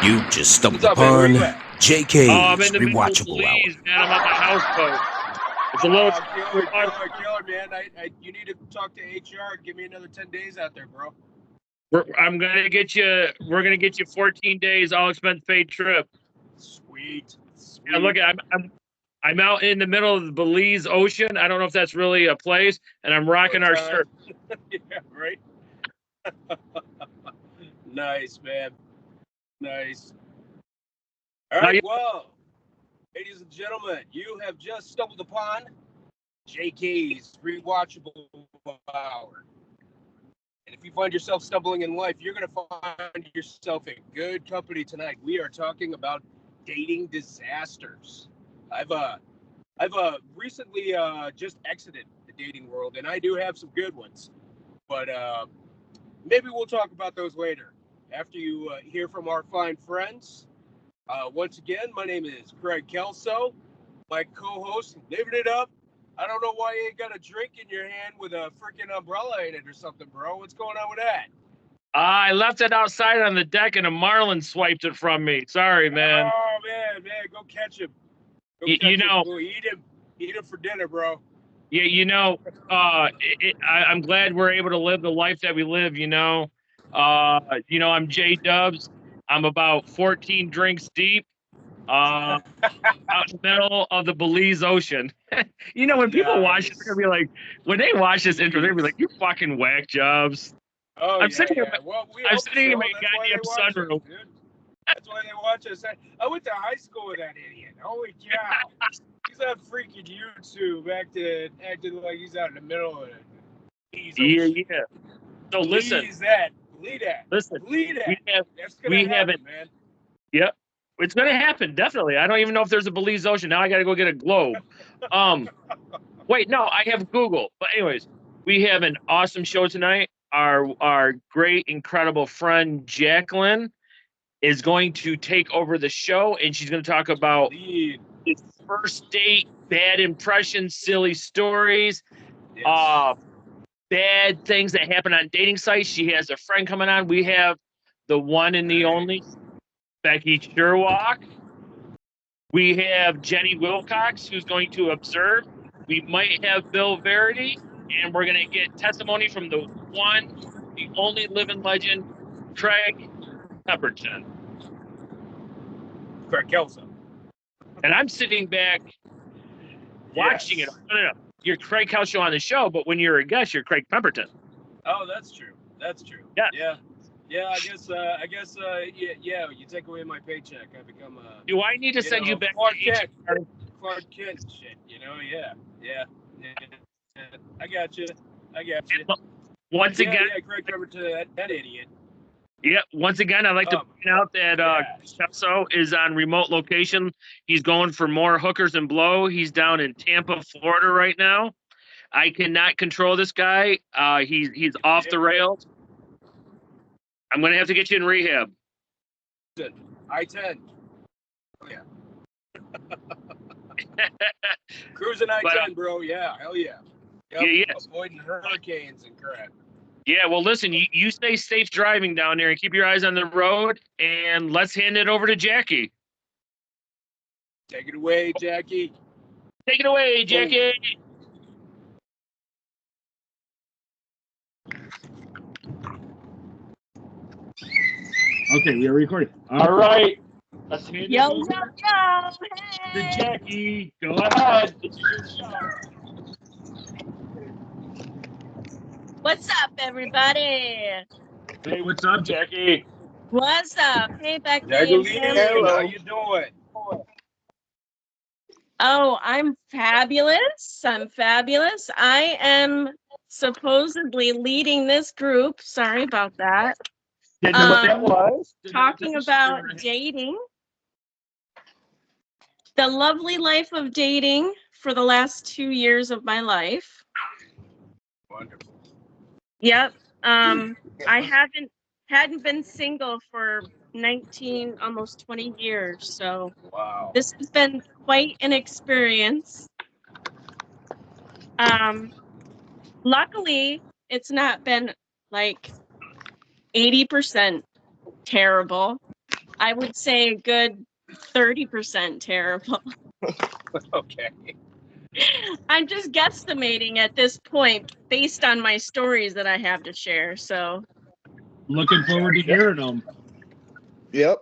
You just stumbled What's up, man? Where upon you at? JK'z I'm in the middle of Rewatchable Belize, Hour. man. I'm on my houseboat. It's a little. Killer, man. You need to talk to HR and give me another 10 days out there, bro. I'm gonna get you. We're gonna get you 14 days, all expense paid trip. Sweet. And look, I'm out in the middle of the Belize Ocean. I don't know if that's really a place, and I'm rocking our shirt. Yeah, right. Nice, man. Nice. All right, well, ladies and gentlemen, you have just stumbled upon JK'z Rewatchable Hour. And if you find yourself stumbling in life, you're going to find yourself in good company tonight. We are talking about dating disasters. I've recently just exited the dating world, and I do have some good ones. But maybe we'll talk about those later after you hear from our fine friends. Once again, my name is Craig Kelso, my co-host, living it up. I don't know why you ain't got a drink in your hand with a freaking umbrella in it or something, bro. What's going on with that? I left it outside on the deck, and a marlin swiped it from me. Sorry, man. Oh, man, go catch him. Go eat him for dinner, bro. Yeah, I'm glad we're able to live the life that we live. I'm J-Dubs. I'm about 14 drinks deep. Out in the middle of the Belize Ocean. When people watch it, they're gonna be like, when they watch this intro, they're gonna be like, "You fucking whack jobs." Oh, I'm sitting in my That's goddamn sunroof. That's why they watch us. I went to high school with that idiot. Holy cow! He's on freaking YouTube, acting like he's out in the middle of it. Yeah. So listen. Believe that. Listen. That's gonna happen, man. Yep. It's going to happen, definitely. I don't even know if there's a Belize Ocean. Now I got to go get a globe. Wait, no, I have Google. But anyways, we have an awesome show tonight. Our great, incredible friend, Jacqueline, is going to take over the show, and she's going to talk about his first date, bad impressions, silly stories, bad things that happen on dating sites. She has a friend coming on. We have the one and the only Becky Sherlock. We have Jenny Wilcox, who's going to observe. We might have Bill Verity, and we're going to get testimony from the one, the only living legend, Craig Pemberton. Craig Kelso. And I'm sitting back watching it. No. You're Craig Kelso on the show, but when you're a guest, you're Craig Pemberton. Oh, that's true. Yeah. I guess. You take away my paycheck, I become a. Do I need to send you back Clark Kent shit? Yeah. I got you. Once again, Craig Pemberton, that idiot. Yeah. Once again, I'd like to point out that Kelso is on remote location. He's going for more hookers and blow. He's down in Tampa, Florida right now. I cannot control this guy. He's off the rails. I'm going to have to get you in rehab. I-10. Oh, yeah. Cruising I-10, bro. Yeah, hell yeah. Yep. Yeah. Avoiding hurricanes and crap. Yeah, well, listen, you stay safe driving down there and keep your eyes on the road, and let's hand it over to Jackie. Take it away, Jackie. Take it away, Jackie. Okay, we are recording. All right. Let's hand it over to Jackie. Go ahead. It's your show. What's up, everybody? Hey, what's up, Jackie? What's up? Hey, Becky. How you doing? Oh, I'm fabulous. I am supposedly leading this group. Sorry about that. Didn't know what that was. Talking about dating. The lovely life of dating for the last 2 years of my life. Wonderful. Yep. I hadn't been single for 19, almost 20 years. So wow. This has been quite an experience. Luckily, it's not been like 80% terrible. I would say a good 30% terrible. Okay. I'm just guesstimating at this point based on my stories that I have to share. So, Looking forward to hearing them. Yep.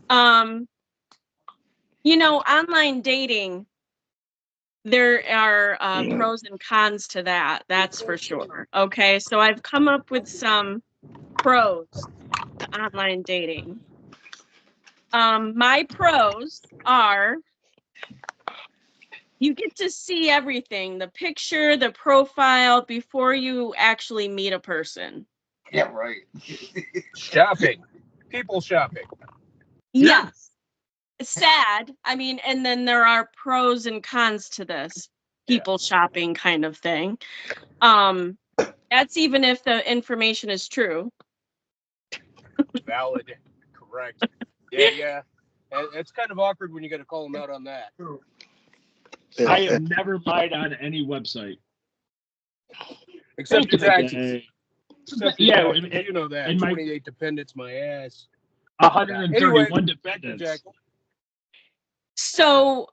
Online dating, there are pros and cons to that. That's for sure. Okay, so I've come up with some pros to online dating. My pros are you get to see everything, the picture, the profile, before you actually meet a person. Yeah, right. Shopping. People shopping. Yes. It's sad. I mean, and then there are pros and cons to this people shopping kind of thing. That's even if the information is true. Valid. Correct. Yeah. It's kind of awkward when you got to call them out on that. I have never lied on any website. Except the taxes. Yeah, you know that. and 28 dependents, my ass. 131 dependents. Jack. So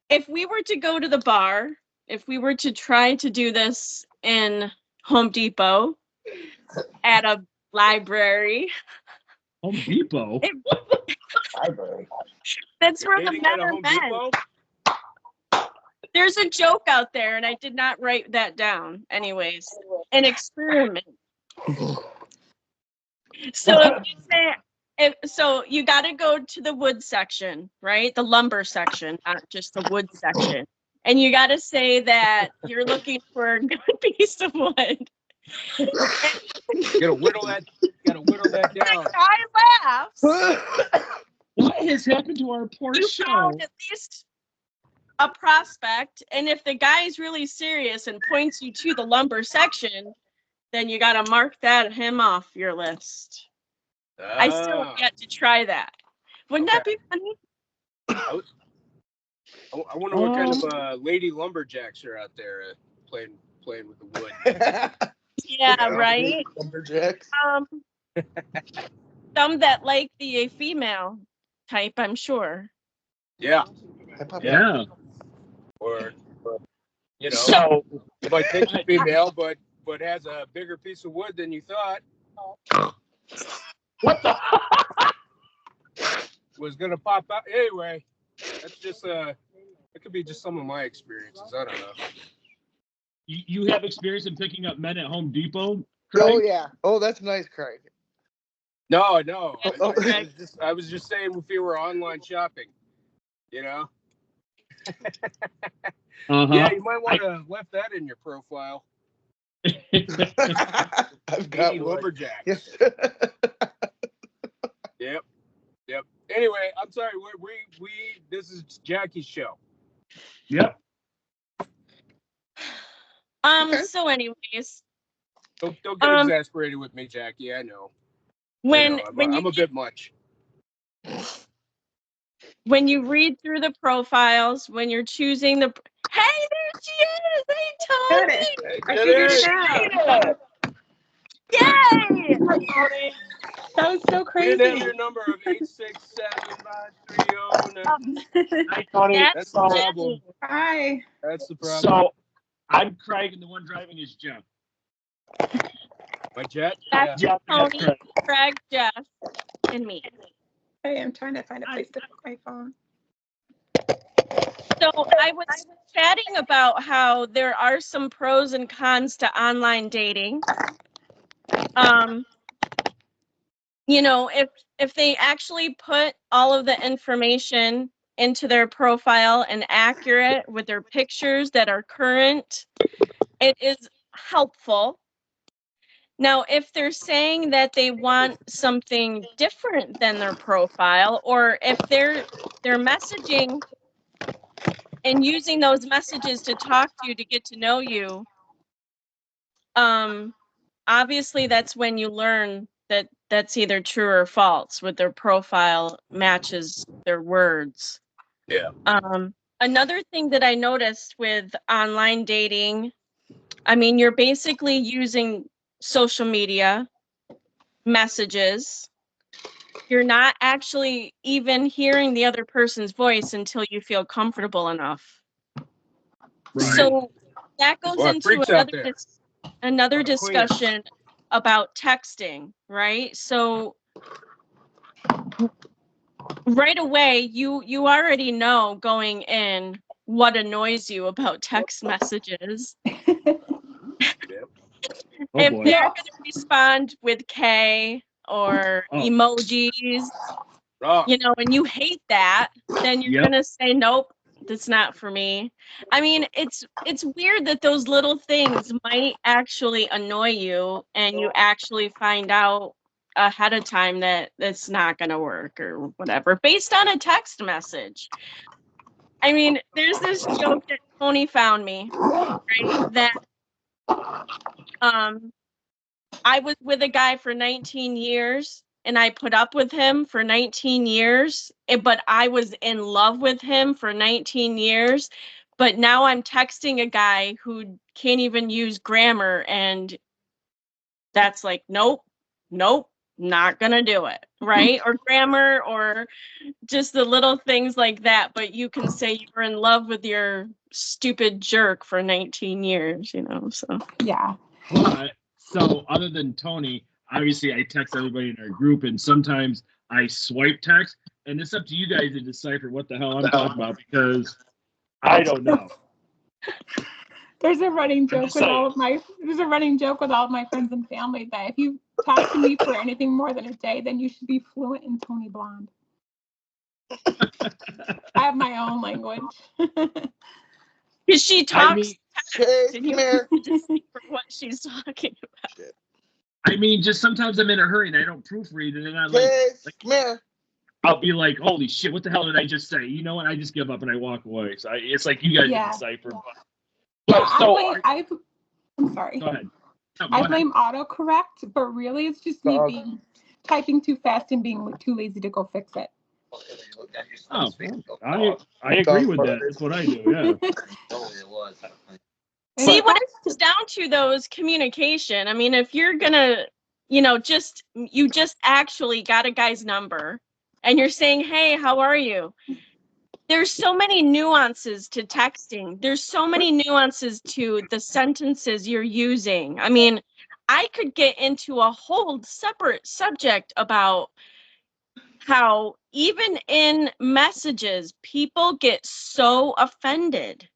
if we were to go to the bar, if we were to try to do this in Home Depot, at a library. Home Depot? Library. That's where the Dating men at a are Home men. Depot? There's a joke out there, and I did not write that down. Anyways, an experiment. So if you say, so you got to go to the wood section, right? The lumber section, not just the wood section. And you got to say that you're looking for a good piece of wood. Gotta whittle that down. The guy laughs. What has happened to our poor You show? found at least a prospect, and if the guy is really serious and points you to the lumber section, then you got to mark him off your list. I still have yet to try that. Wouldn't that be funny? I wonder what kind of lady lumberjacks are out there playing with the wood. Yeah, right. Lumberjacks. Some that like the female type, I'm sure. Yeah. Yeah. Or you know, So you might think it's female, but has a bigger piece of wood than you thought. what the? Was gonna pop out anyway. That's just it could be just some of my experiences. I don't know. You have experience in picking up men at Home Depot? Oh Craig? yeah. Oh, that's nice, Craig. No. I was just saying if you were online shopping, you know. Yeah, you might want to have left that in your profile. I've got one. Lumberjacks. Yep. Anyway, I'm sorry. We this is Jackie's show. Yep. So anyways, Don't get exasperated with me, Jackie. I know. When I'm a bit much. When you read through the profiles, when you're choosing the hey, there she is. Hey, Tony. I figured it out. Yay! That was so You crazy. didn't have your number of 867-530. Hi, Tony. That's the problem. Hi. That's the problem. So I'm Craig, and the one driving is Jeff. My jet? That's Jeff, that's Tony, Craig. Craig, Jeff, and me. Hey, I'm trying to find a place to put my phone. So I was chatting about how there are some pros and cons to online dating. If they actually put all of the information into their profile and accurate with their pictures that are current, it is helpful. Now, if they're saying that they want something different than their profile, or if they're messaging and using those messages to talk to you, to get to know you, obviously that's when you learn that that's either true or false, with their profile matches their words. Yeah. Another thing that I noticed with online dating, I mean, you're basically using social media, messages, you're not actually even hearing the other person's voice until you feel comfortable enough. Right. So that goes Boy, into freaks out there. another Lot of queers. discussion about texting, right? So right away, you already know going in what annoys you about text messages. Oh If boy. they're going to respond with K or Oh. emojis, Wrong. you know, and you hate that, then you're Yep. going to say, nope, that's not for me. I mean, it's weird that those little things might actually annoy you and you actually find out ahead of time that that's not going to work or whatever based on a text message. I mean, there's this joke that Tony found me, right? That I was with a guy for 19 years and I put up with him for 19 years, but I was in love with him for 19 years. But now I'm texting a guy who can't even use grammar, and that's like, nope, not gonna do it, right? Or grammar, or just the little things like that. But you can say you were in love with your stupid jerk for 19 years, you know, so. Yeah. But, so other than Tony, obviously I text everybody in our group, and sometimes I swipe text, and it's up to you guys to decipher what the hell I'm talking about, because I don't know. There's a running joke just with all saying. of my friends and family that if you talk to me for anything more than a day, then you should be fluent in Tony Blonde. I have my own language. Because she talks Chase, and come you here. just see for what she's talking about. I mean, just sometimes I'm in a hurry and I don't proofread, and then I Chase, come here. I'll be like, holy shit, what the hell did I just say? You know what? I just give up and I walk away. So it's like you guys Yeah. decipher. Yeah, So I'm sorry. go ahead. No, go I ahead. blame autocorrect, but really it's just me typing too fast and being too lazy to go fix it. Oh, I agree with that. That's what I do. Yeah. See, what it comes down to, though, is communication. I mean, if you're gonna, you know, you just actually got a guy's number and you're saying, hey, how are you? There's so many nuances to texting. There's so many nuances to the sentences you're using. I mean, I could get into a whole separate subject about how even in messages, people get so offended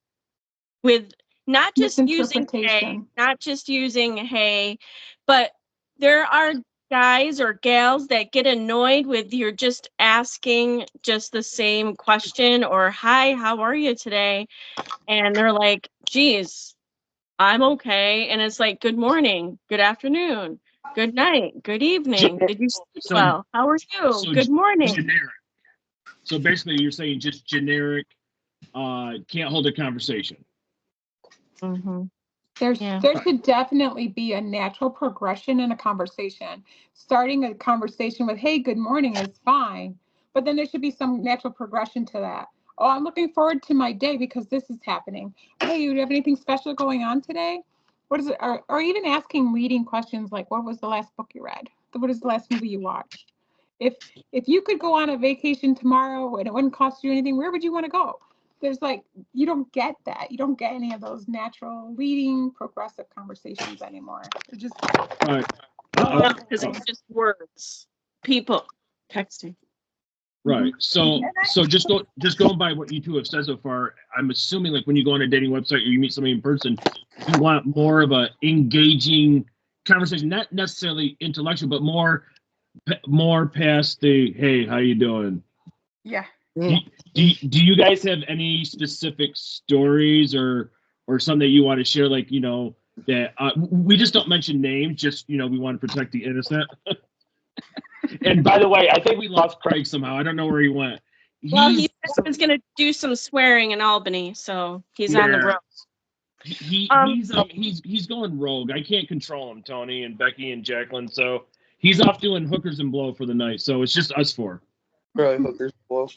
with not just using hey, not just using hey, but there are guys or gals that get annoyed with you're just asking just the same question or hi, how are you today? And they're like, geez, I'm okay. And it's like, good morning, good afternoon, good night, good evening. Did you sleep well? How are you? Good morning. Generic. So basically you're saying just generic, can't hold a conversation. Mm-hmm. There should definitely be a natural progression in a conversation. Starting a conversation with, hey, good morning is fine. But then there should be some natural progression to that. Oh, I'm looking forward to my day because this is happening. Hey, do you have anything special going on today? What is it? Or even asking leading questions like, what was the last book you read? What is the last movie you watched? If you could go on a vacation tomorrow and it wouldn't cost you anything, where would you want to go? There's like, you don't get that. You don't get any of those natural leading progressive conversations anymore. They're just because it's just words, people texting. Right. So just going by what you two have said so far, I'm assuming like when you go on a dating website or you meet somebody in person, you want more of a engaging conversation, not necessarily intellectual, but more past the hey, how you doing? Yeah. Do you guys have any specific stories or something that you want to share? Like, you know, that we just don't mention names, just, you know, we want to protect the innocent. And by the way, I think we lost Craig somehow. I don't know where he went. Well, he said he was going to do some swearing in Albany, so he's on the road. He's going rogue. I can't control him, Tony and Becky and Jacqueline. So he's off doing hookers and blow for the night. So it's just us four. Really, hookers and blow.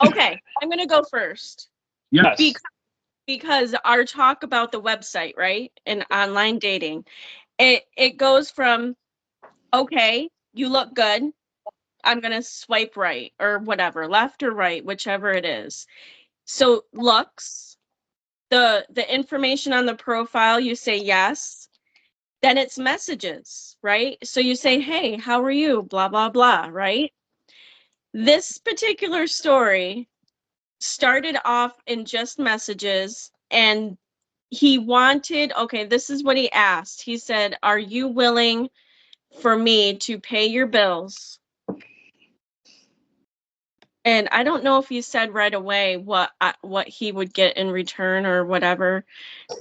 Okay, I'm going to go first. Yes. Because our talk about the website, right, and online dating, it goes from, okay, you look good. I'm going to swipe right or whatever, left or right, whichever it is. So looks, the information on the profile, you say yes. Then it's messages, right? So you say, hey, how are you? Blah, blah, blah, right? This particular story started off in just messages, and he wanted, okay, this is what he asked. He said, are you willing for me to pay your bills? And I don't know if he said right away what he would get in return or whatever.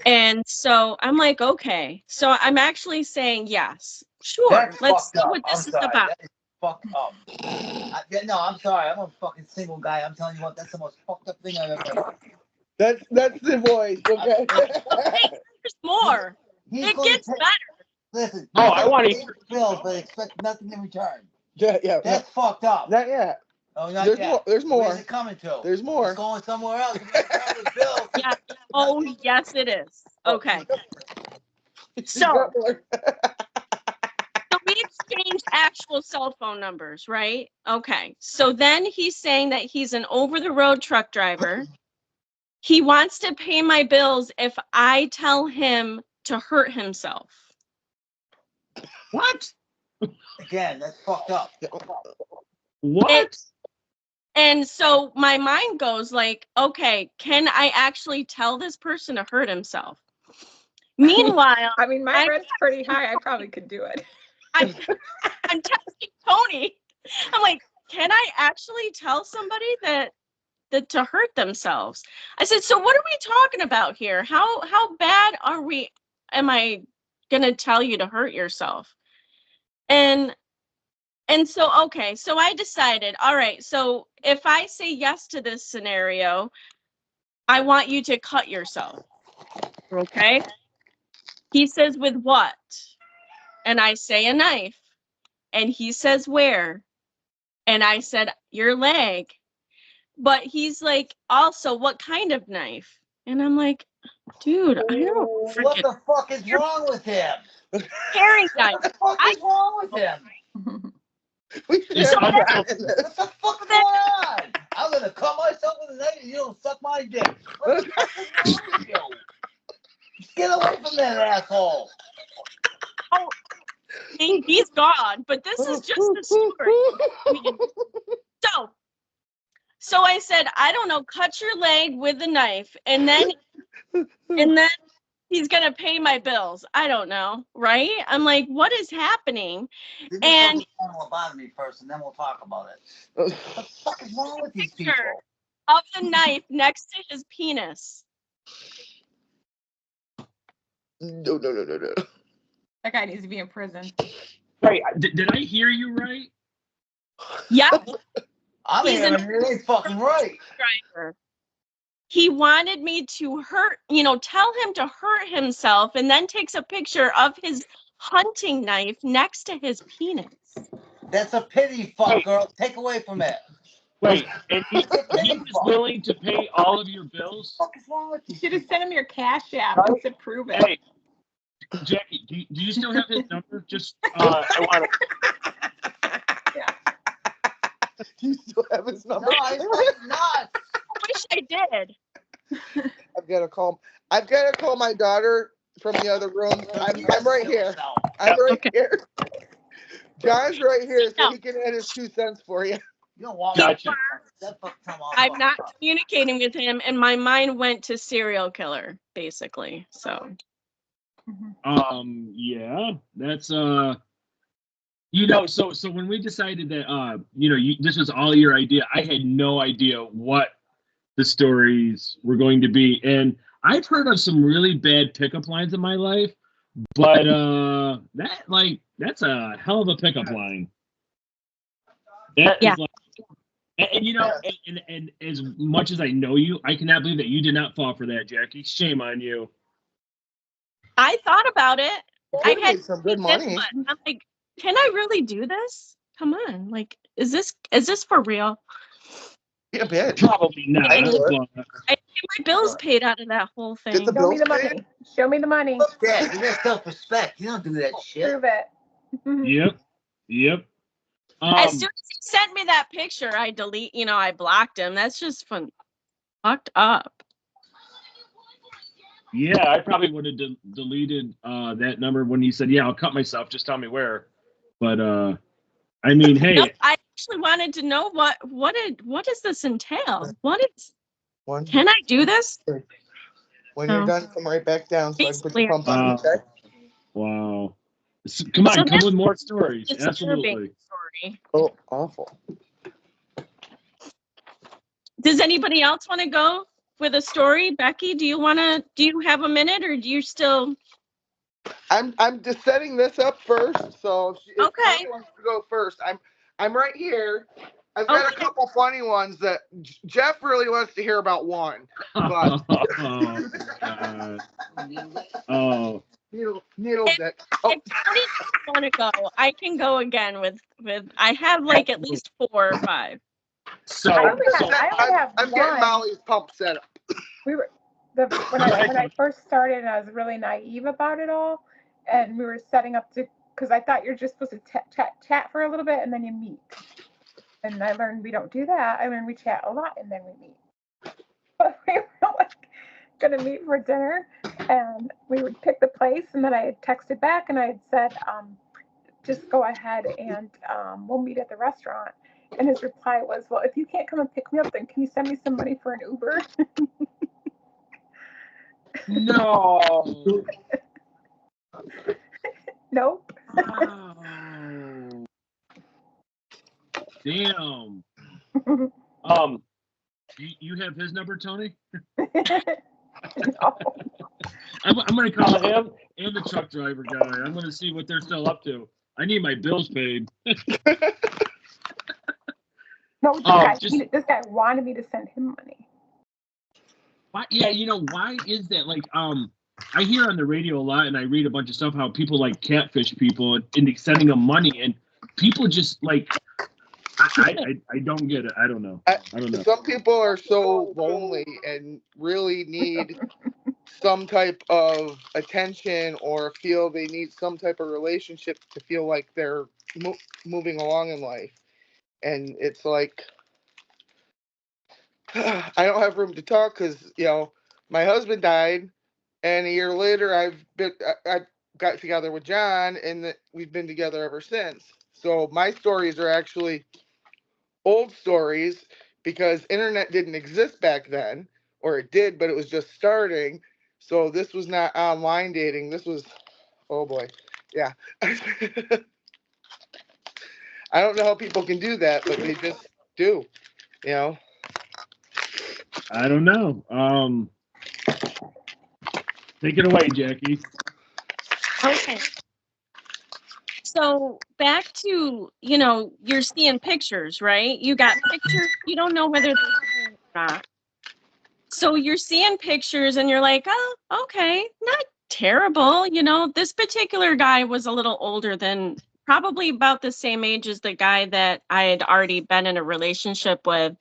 And so I'm like, okay. So I'm actually saying yes. Sure. That's Let's fucked see up. what I'm this is sorry. about. That is fucked up. No, I'm sorry. I'm a fucking single guy. I'm telling you what, that's the most fucked up thing I've ever heard. That's the voice, okay? There's more. He's It going gets to take, better. listen, Oh, he's I gonna want pay to. his bills, but expect nothing in return. Yeah. That's fucked up. Not yet. Oh, not There's yet. more. There's more. Where's it coming to? There's more. It's going somewhere else. He's gonna pay his bills. Yeah. Oh, yes, it is. Okay. He's So, got more. so we exchanged actual cell phone numbers, right? Okay. So then he's saying that he's an over-the-road truck driver. He wants to pay my bills if I tell him to hurt himself. What? Again, that's fucked up. What? And so my mind goes like, okay, can I actually tell this person to hurt himself? Meanwhile, I mean, my I'm- rent's pretty high. I probably could do it. I'm texting Tony. I'm like, can I actually tell somebody that to hurt themselves? I said, so what are we talking about here? How bad am I gonna tell you to hurt yourself? And so, okay, so I decided, all right, so if I say yes to this scenario, I want you to cut yourself. Okay. He says, with what? And I say a knife. And he says, where? And I said, your leg. But he's like, also, what kind of knife? And I'm like, dude, I don't What freaking the fuck is wrong with him? paring knife. What the fuck is wrong with him? We should It's have not- that in this. What the fuck is going on? I'm gonna cut myself with a knife and you don't suck my dick. What the fuck is wrong with you? Get away from that asshole. He's gone, but this is just the story. I mean, so I said, I don't know, cut your leg with a knife, and then he's gonna pay my bills. I don't know, right? I'm like, what is happening? Give me And- some lobotomy first, and then we'll talk about it. What the fuck is wrong with these people? Of the knife next to his penis. No. That guy needs to be in prison. Wait, did I hear you right? Yep. I'm He's hearing it ain't fucking right. Driver. He wanted me to tell him to hurt himself, and then takes a picture of his hunting knife next to his penis. That's a pity fuck, girl. Take away from it. Wait, and he was willing to pay all of your bills? What the fuck is wrong with You you? should have sent him your Cash App Right? and said, prove it. Hey, Jackie, do you still have his number? Just, I want to. Do you still have his number? No, I fucking not. I wish I did. I've got to call my daughter from the other room. I'm right here. I'm right here. John's right here, so he can add his 2 cents for you. You don't want Gotcha. me. That fuck come off. I'm not communicating with him, and my mind went to serial killer, basically. So Yeah, that's so when we decided that this was all your idea, I had no idea what the stories were going to be, and I've heard of some really bad pickup lines in my life, but that's a hell of a pickup line. That is like, and as much as I know you, I cannot believe that you did not fall for that, Jackie. Shame on you. I thought about it. I had some good money. I'm like, can I really do this? Come on, like, is this for real? Yeah, bitch. Probably not. I would. but- I get my bills paid out of that whole thing. Get the Show me bills the paid? money. Show me the money. Fuck that. You got self-respect. You don't do that shit. Prove it. Yep. As soon as he sent me that picture, I blocked him. That's just fun. Fucked up. Yeah, I probably would have deleted that number when he said, "Yeah, I'll cut myself. Just tell me where." But I mean, hey, No, I actually wanted to know what does this entail? Can I do this? When you're done, come right back down so I can put the pump on. Okay? Wow. Come on, come with more stories. Disturbing Absolutely. story. Oh, awful. Does anybody else want to go with a story? Becky, do you have a minute, or do you still? I'm just setting this up first, so if Okay. she wants to go first, I'm right here. I've got a couple funny ones that Jeff really wants to hear about one. But needle dick. Oh. If Tony doesn't want to go, I can go again with I have like at least 4 or 5. I only have I'm one. getting Molly's pump set up. When I first started, I was really naive about it all, and we were setting up because I thought you're just supposed to chat for a little bit and then you meet. And I learned we don't do that. I learned we chat a lot and then we meet. But we were like gonna meet for dinner, and we would pick the place, and then I had texted back and I had said, just go ahead and we'll meet at the restaurant. And his reply was, well, if you can't come and pick me up, then can you send me some money for an Uber? No. Nope. Oh. Damn. You have his number, Tony? No. I'm going to call him and the truck driver guy. I'm going to see what they're still up to. I need my bills paid. No, this guy wanted me to send him money. Why, yeah, why is that? Like, I hear on the radio a lot, and I read a bunch of stuff how people like catfish people and sending them money, and people just like, I don't get it. I don't know. I don't know. Some people are so lonely and really need some type of attention, or feel they need some type of relationship to feel like they're moving along in life. And it's like, I don't have room to talk because, my husband died, and a year later I got together with John, and we've been together ever since. So my stories are actually old stories because internet didn't exist back then, or it did, but it was just starting. So this was not online dating. This was, oh boy, yeah. I don't know how people can do that, but they just do, I don't know. Take it away, Jackie. Okay. So back to, you're seeing pictures, right? You got pictures, you don't know whether they're real or not. So you're seeing pictures and you're like, oh, okay, not terrible. This particular guy was a little older than, probably about the same age as the guy that I had already been in a relationship with.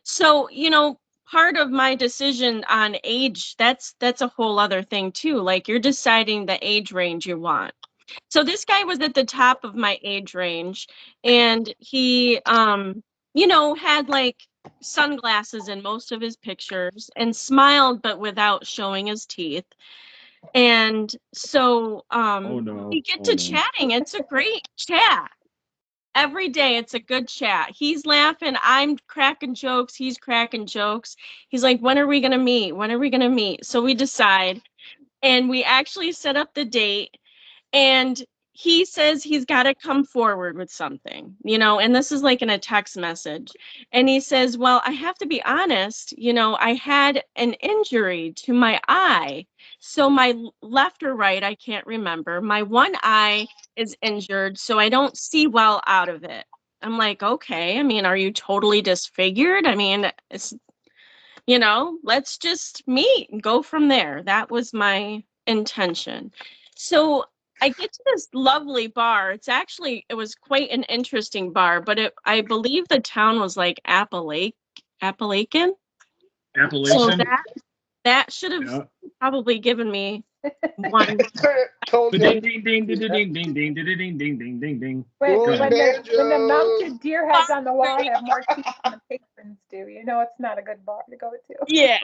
So, part of my decision on age, that's a whole other thing too. Like, you're deciding the age range you want. So this guy was at the top of my age range, and he, had like sunglasses in most of his pictures and smiled, but without showing his teeth. And so, we get to chatting. It's a great chat. Every day it's a good chat. He's laughing, I'm cracking jokes, he's cracking jokes. He's like, when are we gonna meet? When are we gonna meet? So we decide, and we actually set up the date. And he says he's got to come forward with something, and this is like in a text message. And he says, well, I have to be honest, I had an injury to my eye. So my left or right, I can't remember. My one eye is injured, so I don't see well out of it. I'm like, okay, I mean, are you totally disfigured? I mean, it's, let's just meet and go from there. That was my intention. So I get to this lovely bar. It was quite an interesting bar, but I believe the town was like Appalachian. So that should have probably given me One. Told Ding you. ding ding ding ding ding ding ding ding ding ding ding ding. When, Rolling when the banjos. mounted deer heads on the wall have more teeth than the patrons do, you know it's not a good bar to go to. Yeah.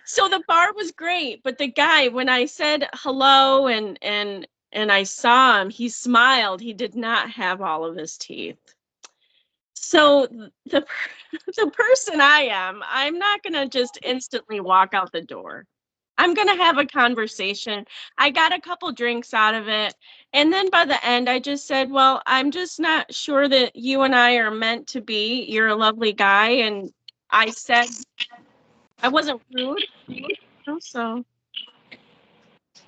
So the bar was great, but the guy, when I said hello and I saw him, he smiled. He did not have all of his teeth. So the person I am, I'm not going to just instantly walk out the door. I'm going to have a conversation. I got a couple drinks out of it. And then by the end, I just said, well, I'm just not sure that you and I are meant to be. You're a lovely guy. And I said, I wasn't rude. So,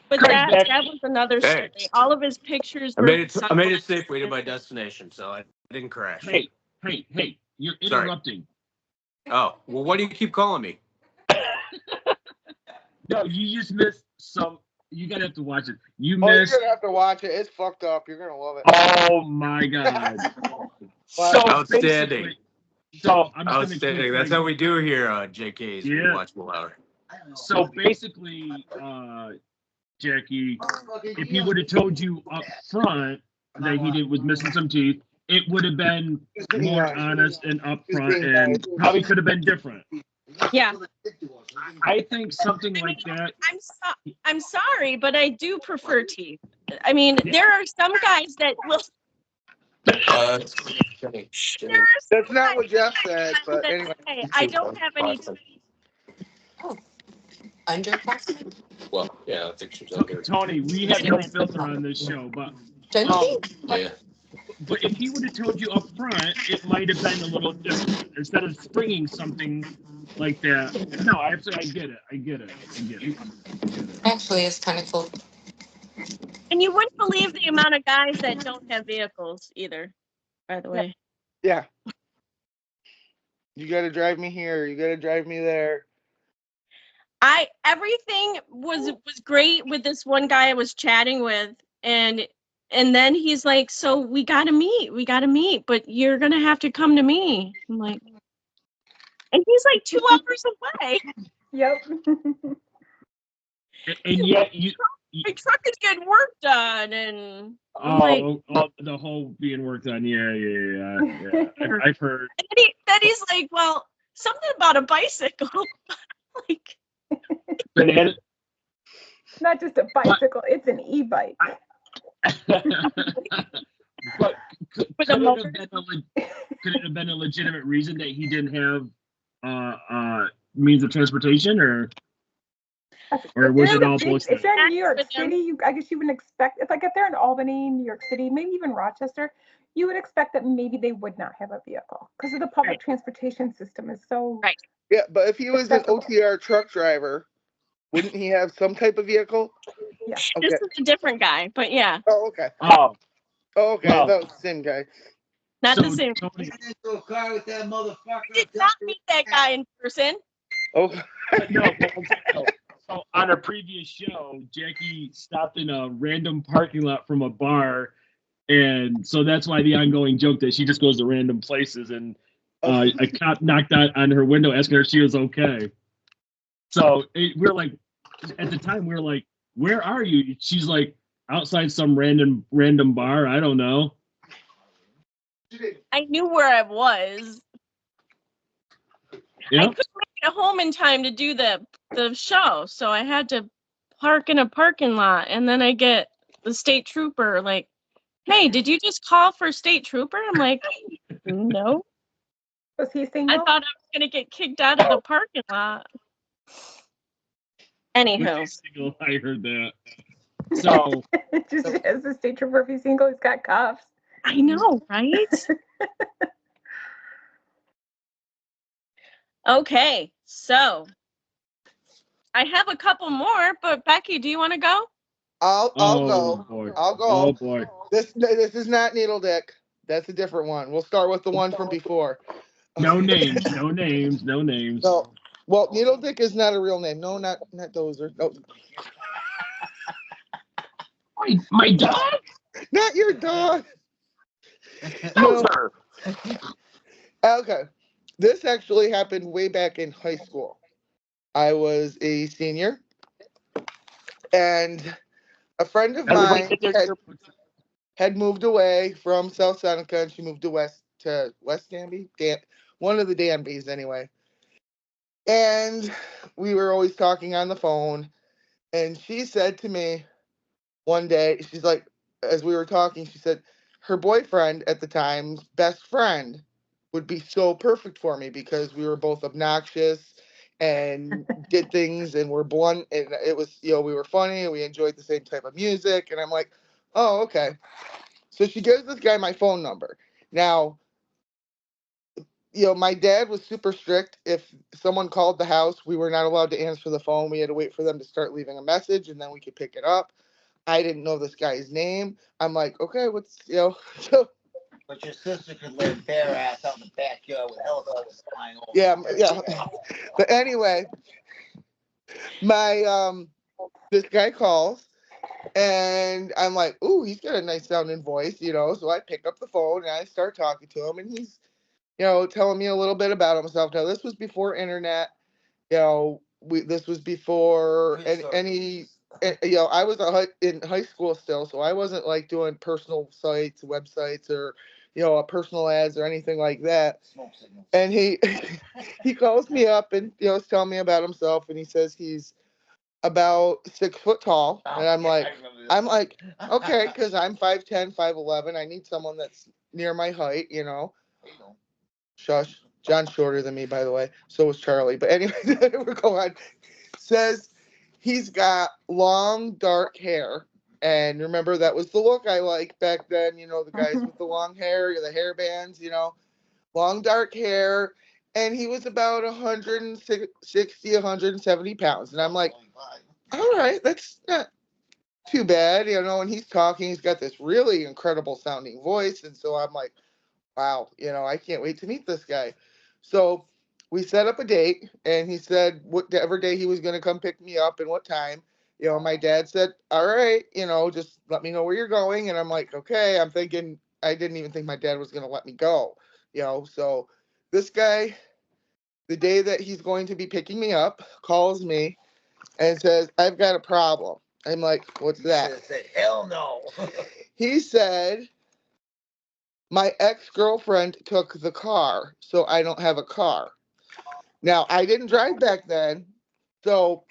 but that was another story. Hey. All of his pictures I were. made it safely to my destination, so I didn't crash. Hey, you're Sorry. interrupting. Oh, well, why do you keep calling me? No, you just missed some. You gotta have to watch it. You Oh, you're missed. gonna have to watch it. It's fucked up. You're gonna love it. Oh my god. Wow. So Outstanding. basically- So I'm just gonna Outstanding. That's how we do here on JK'z Yeah. Rewatchable Hour. So basically, Jackie, if he would have told you up front that he was missing some teeth, it would have been more honest and upfront, and probably could have been different. Yeah. I think something like that. I'm sorry, but I do prefer teeth. I mean, there are some guys that will. There are some That's not what guys Jeff said, but that anyway. say, I don't have any teeth. Underclassmen? Well, yeah, I think she's okay. Tony, we have no filter on this show, but Yeah. but if he would have told you up front, it might have been a little different. Instead of springing something like that. No, I get it. Actually, it's kind of cool. And you wouldn't believe the amount of guys that don't have vehicles either, by the way. Yeah. You gotta drive me here. You gotta drive me there. Everything was great with this one guy I was chatting with, and then he's like, so we gotta meet, but you're gonna have to come to me. I'm like, and he's like 2 hours away. Yep. And yet My truck is getting work done, and I'm like, the whole being worked on. Yeah. I've heard. and then he's like, well, something about a bicycle. Like, Banana. Not just a bicycle, it's an e-bike. But could With a motor? it have been a legitimate reason that he didn't have means of transportation, or was it all bullshit? If they're in New York City, I guess you wouldn't expect, if they're in Albany, New York City, maybe even Rochester, you would expect that maybe they would not have a vehicle because of the public transportation system is so. Right. Yeah, but if he was an accessible. OTR truck driver, wouldn't he have some type of vehicle? Yeah. Okay. This is a different guy, but yeah, Oh, okay. Oh, Oh, okay. Well. That was the same guy. not so the same. Tony, Into a car with that motherfucker. I did not meet that guy in person. Okay. So on a previous show, Jackie stopped in a random parking lot from a bar, and so that's why the ongoing joke that she just goes to random places, and a cop knocked on her window asking her if she was okay. So we're like, at the time, we were like, where are you? She's like, outside some random bar. I don't know. I knew where I was. Yeah. I couldn't make it home in time to do the show, so I had to park in a parking lot, and then I get the state trooper like, hey, did you just call for state trooper? I'm like, no. Was he single? I thought I was gonna get kicked out of the parking lot. Anywho. I heard that. So Just as the state trooper, if he's single, he's got cuffs. I know, right? Okay, so I have a couple more, but Becky, do you want to go? I'll go. Boy. I'll go. Oh boy. This is not Needle Dick. That's a different one. We'll start with the one from before. No names. No. Well, Needle Dick is not a real name. No, not Dozer. No. My dog? Not your dog. Dozer. Okay. This actually happened way back in high school. I was a senior, And a friend of Everybody mine get their had moved away from South Seneca, and she moved to West Danby, one of the Danbys anyway. And we were always talking on the phone, and she said to me one day, she's like, as we were talking, she said her boyfriend at the time's best friend would be so perfect for me because we were both obnoxious and did things and were blunt, and it was, we were funny and we enjoyed the same type of music. And I'm like, oh, okay. So she gives this guy my phone number. Now, my dad was super strict. If someone called the house, we were not allowed to answer the phone. We had to wait for them to start leaving a message, and then we could pick it up. I didn't know this guy's name. I'm like, okay, so. But your sister could lay bare ass out in the backyard with helicopters flying over. Yeah. But anyway, this guy calls, and I'm like, ooh, he's got a nice sounding voice, So I pick up the phone and I start talking to him, and he's, telling me a little bit about himself. Now, this was before internet. This was before any I was in high school still, so I wasn't like doing personal sites, websites, or a personal ads or anything like that. And he he calls me up and is telling me about himself, and he says he's about 6 foot tall, and I'm like, okay, because I'm 5'10", 5'11". I need someone that's near my height, Shush. John's shorter than me, by the way. So was Charlie. But anyway, we're going on. Says he's got long, dark hair. And remember, that was the look I liked back then. The guys with the long hair, the hair bands, long, dark hair. And he was about 160, 170 pounds. And I'm like, all right, that's not too bad. And he's talking, he's got this really incredible sounding voice. And so I'm like, wow, I can't wait to meet this guy. So we set up a date, and he said whatever day he was going to come pick me up and what time. My dad said, all right, just let me know where you're going. And I'm like, okay. I'm thinking, I didn't even think my dad was going to let me go. So this guy, the day that he's going to be picking me up, calls me and says, I've got a problem. I'm like, what's that? I said, hell no. He said, my ex-girlfriend took the car, so I don't have a car. Now, I didn't drive back then, so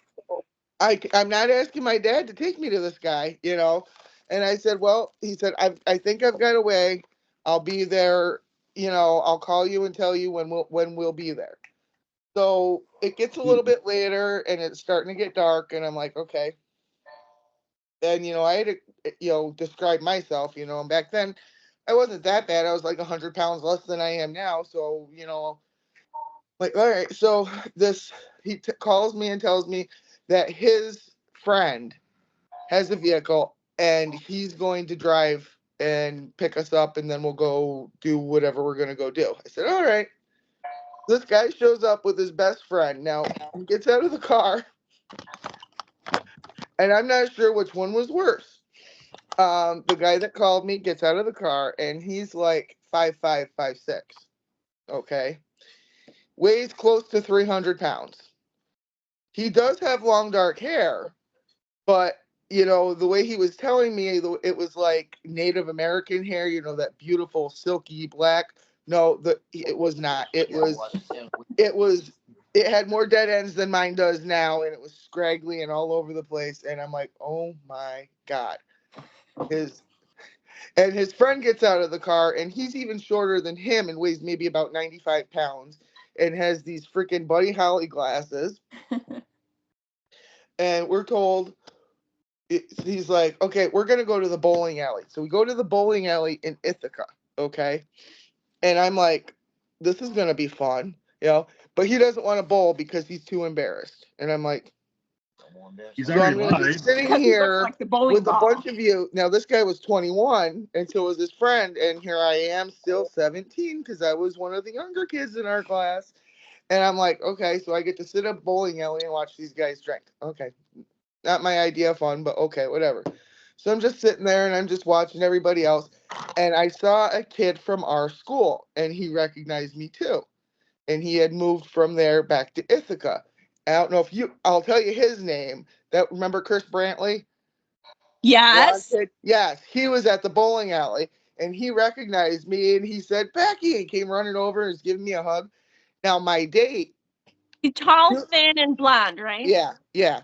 I'm not asking my dad to take me to this guy, And I said, well, he said, I think I've got a way. I'll be there, I'll call you and tell you when we'll be there. So it gets a little bit later, and it's starting to get dark, and I'm like, okay. And, I had to, describe myself, and back then, I wasn't that bad. I was like 100 pounds less than I am now. So, like, all right. So he calls me and tells me that his friend has a vehicle and he's going to drive and pick us up, and then we'll go do whatever we're going to go do. I said, all right. This guy shows up with his best friend. Now, he gets out of the car, and I'm not sure which one was worse. The guy that called me gets out of the car, and he's like 5'5", 5'6". Okay. Weighs close to 300 pounds. He does have long dark hair, but the way he was telling me, it was like Native American hair, that beautiful silky black. No, it was not. It had more dead ends than mine does now, and it was scraggly and all over the place. And I'm like, oh my God. His friend gets out of the car, and he's even shorter than him and weighs maybe about 95 pounds and has these freaking Buddy Holly glasses. And we're told, he's like, okay, we're going to go to the bowling alley. So we go to the bowling alley in Ithaca, okay? And I'm like, this is going to be fun, But he doesn't want to bowl because he's too embarrassed. And I'm like, He's so already I'm going to be lied. sitting Because he looks here like the bowling with a ball. bunch of you. Now, this guy was 21, and so was his friend. And here I am, still 17, because I was one of the younger kids in our class. And I'm like, okay, so I get to sit at a bowling alley and watch these guys drink. Okay. Not my idea of fun, but okay, whatever. So I'm just sitting there, and I'm just watching everybody else. And I saw a kid from our school, and he recognized me too. And he had moved from there back to Ithaca. I don't know if I'll tell you his name. That remember Chris Brantley? Yes. Yes, he was at the bowling alley and he recognized me and he said, Becky, and came running over and was giving me a hug. Now, my date, He's tall, thin, and blonde, right? yeah.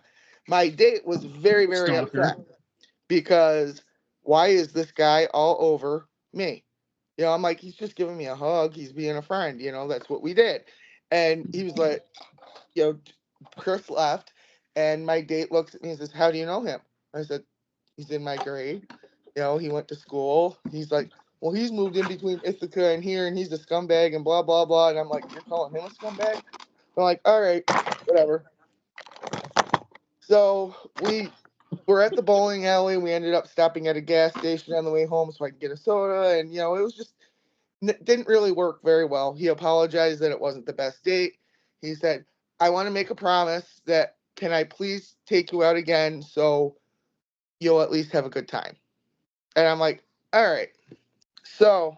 My date was very, very Stalker. upset because why is this guy all over me? You know, I'm like, he's just giving me a hug. He's being a friend. You know, that's what we did. And he was like, you know, Chris left and my date looks at me and says, how do you know him? I said, he's in my grade. You know, he went to school. He's like, well, he's moved in between Ithaca and here and he's a scumbag and blah, blah, blah. And I'm like, you're calling him a scumbag? I'm like, all right, whatever. So we were at the bowling alley. We ended up stopping at a gas station on the way home so I could get a soda. And, you know, it was just, didn't really work very well. He apologized that it wasn't the best date. He said, I want to make a promise that can I please take you out again so you'll at least have a good time. And I'm like, all right. So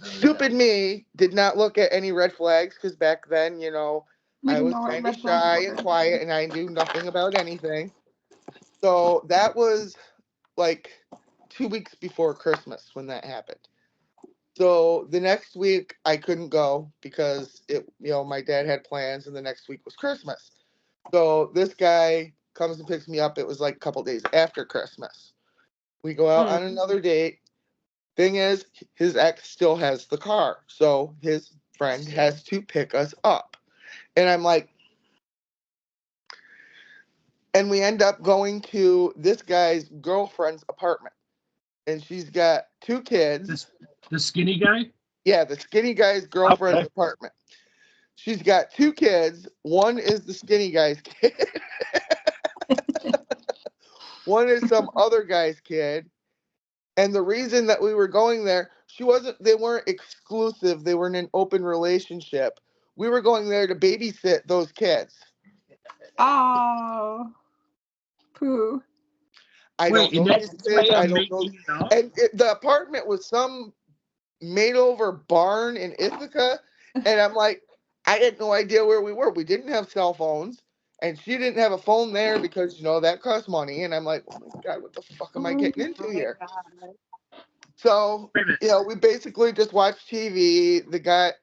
stupid me did not look at any red flags because back then, you know, We I didn't was know what kind red of flags shy were. and quiet and I knew nothing about anything. So that was like 2 weeks before Christmas when that happened. So the next week I couldn't go because my dad had plans and the next week was Christmas. So this guy comes and picks me up. It was like a couple days after Christmas. We go out on another date. Thing is, his ex still has the car. So his friend has to pick us up. And I'm like, and we end up going to this guy's girlfriend's apartment. And she's got 2 kids. The skinny guy? Yeah, the skinny guy's girlfriend's apartment. She's got 2 kids. One is the skinny guy's kid. One is some other guy's kid. And the reason that we were going there, they weren't exclusive. They were in an open relationship. We were going there to babysit those kids. Oh, poo. I don't know these kids. I don't know. And the apartment was some made over barn in Ithaca. And I'm like, I had no idea where we were. We didn't have cell phones. And she didn't have a phone there because, that costs money. And I'm like, oh my God, what the fuck am I getting into here? So, we basically just watched TV. The guy,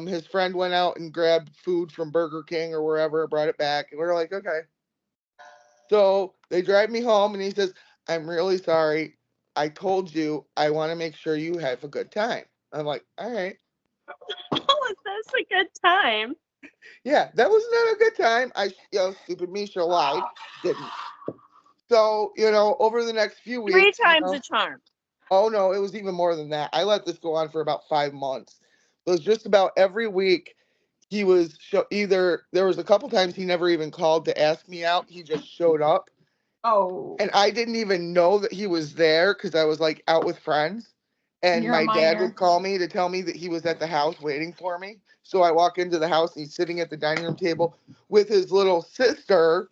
his friend went out and grabbed food from Burger King or wherever, brought it back. And we were like, okay. So they drive me home and he says, I'm really sorry. I told you I want to make sure you have a good time. I'm like, all right. Oh, is this a good time? Yeah, that was not a good time. Stupid me, she lied. Didn't. So, over the next few weeks. 3 times a charm. Oh, no, it was even more than that. I let this go on for about 5 months. It was just about every week he was there was a couple times he never even called to ask me out. He just showed up. Oh. And I didn't even know that he was there because I was like out with friends. And You're a my dad minor. would call me to tell me that he was at the house waiting for me. So I walk into the house and he's sitting at the dining room table with his little sister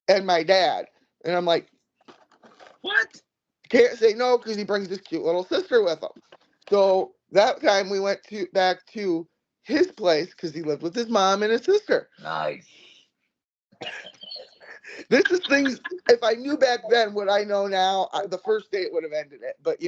and my dad. And I'm like, what? Can't say no because he brings his cute little sister with him. So that time we went back to his place because he lived with his mom and his sister. Nice. This is things, if I knew back then what I know now, the first date would have ended it. But,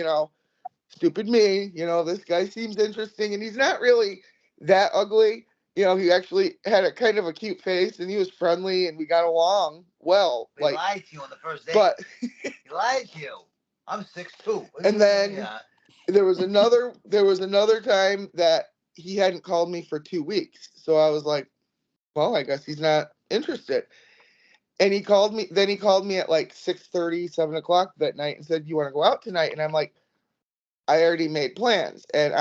stupid me, this guy seems interesting and he's not really that ugly. He actually had a kind of a cute face and he was friendly and we got along well. He lied to you on the first date. But he lied to you. I'm 6'2". And then there was another time that he hadn't called me for 2 weeks. So I was like, well, I guess he's not interested. And he called me at like 6:30, 7 o'clock that night and said, you want to go out tonight? And I'm like, I already made plans. And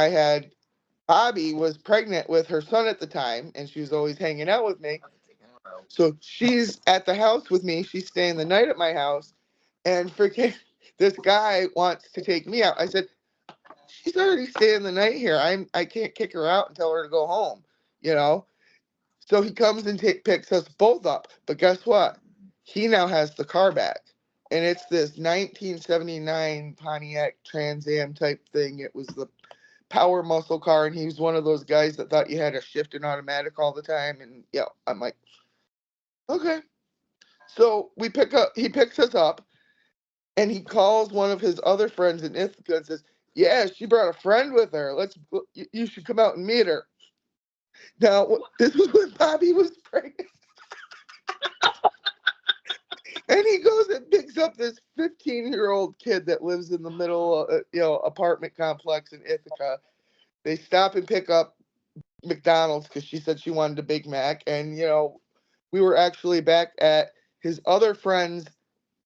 Bobby was pregnant with her son at the time, and she was always hanging out with me. So she's at the house with me. She's staying the night at my house. And freaking this guy wants to take me out. I said, she's already staying the night here. I can't kick her out and tell her to go home, So he comes and picks us both up. But guess what? He now has the car back. And it's this 1979 Pontiac Trans Am type thing. It was the power muscle car. And he was one of those guys that thought you had to shift an automatic all the time. And, I'm like, okay. So he picks us up, and he calls one of his other friends in Ithaca and says, "Yeah, she brought a friend with her. You should come out and meet her." Now, this was when Bobby was pregnant. And he goes and picks up this 15-year-old kid that lives in the middle, apartment complex in Ithaca. They stop and pick up McDonald's because she said she wanted a Big Mac. And, we were actually back at his other friend's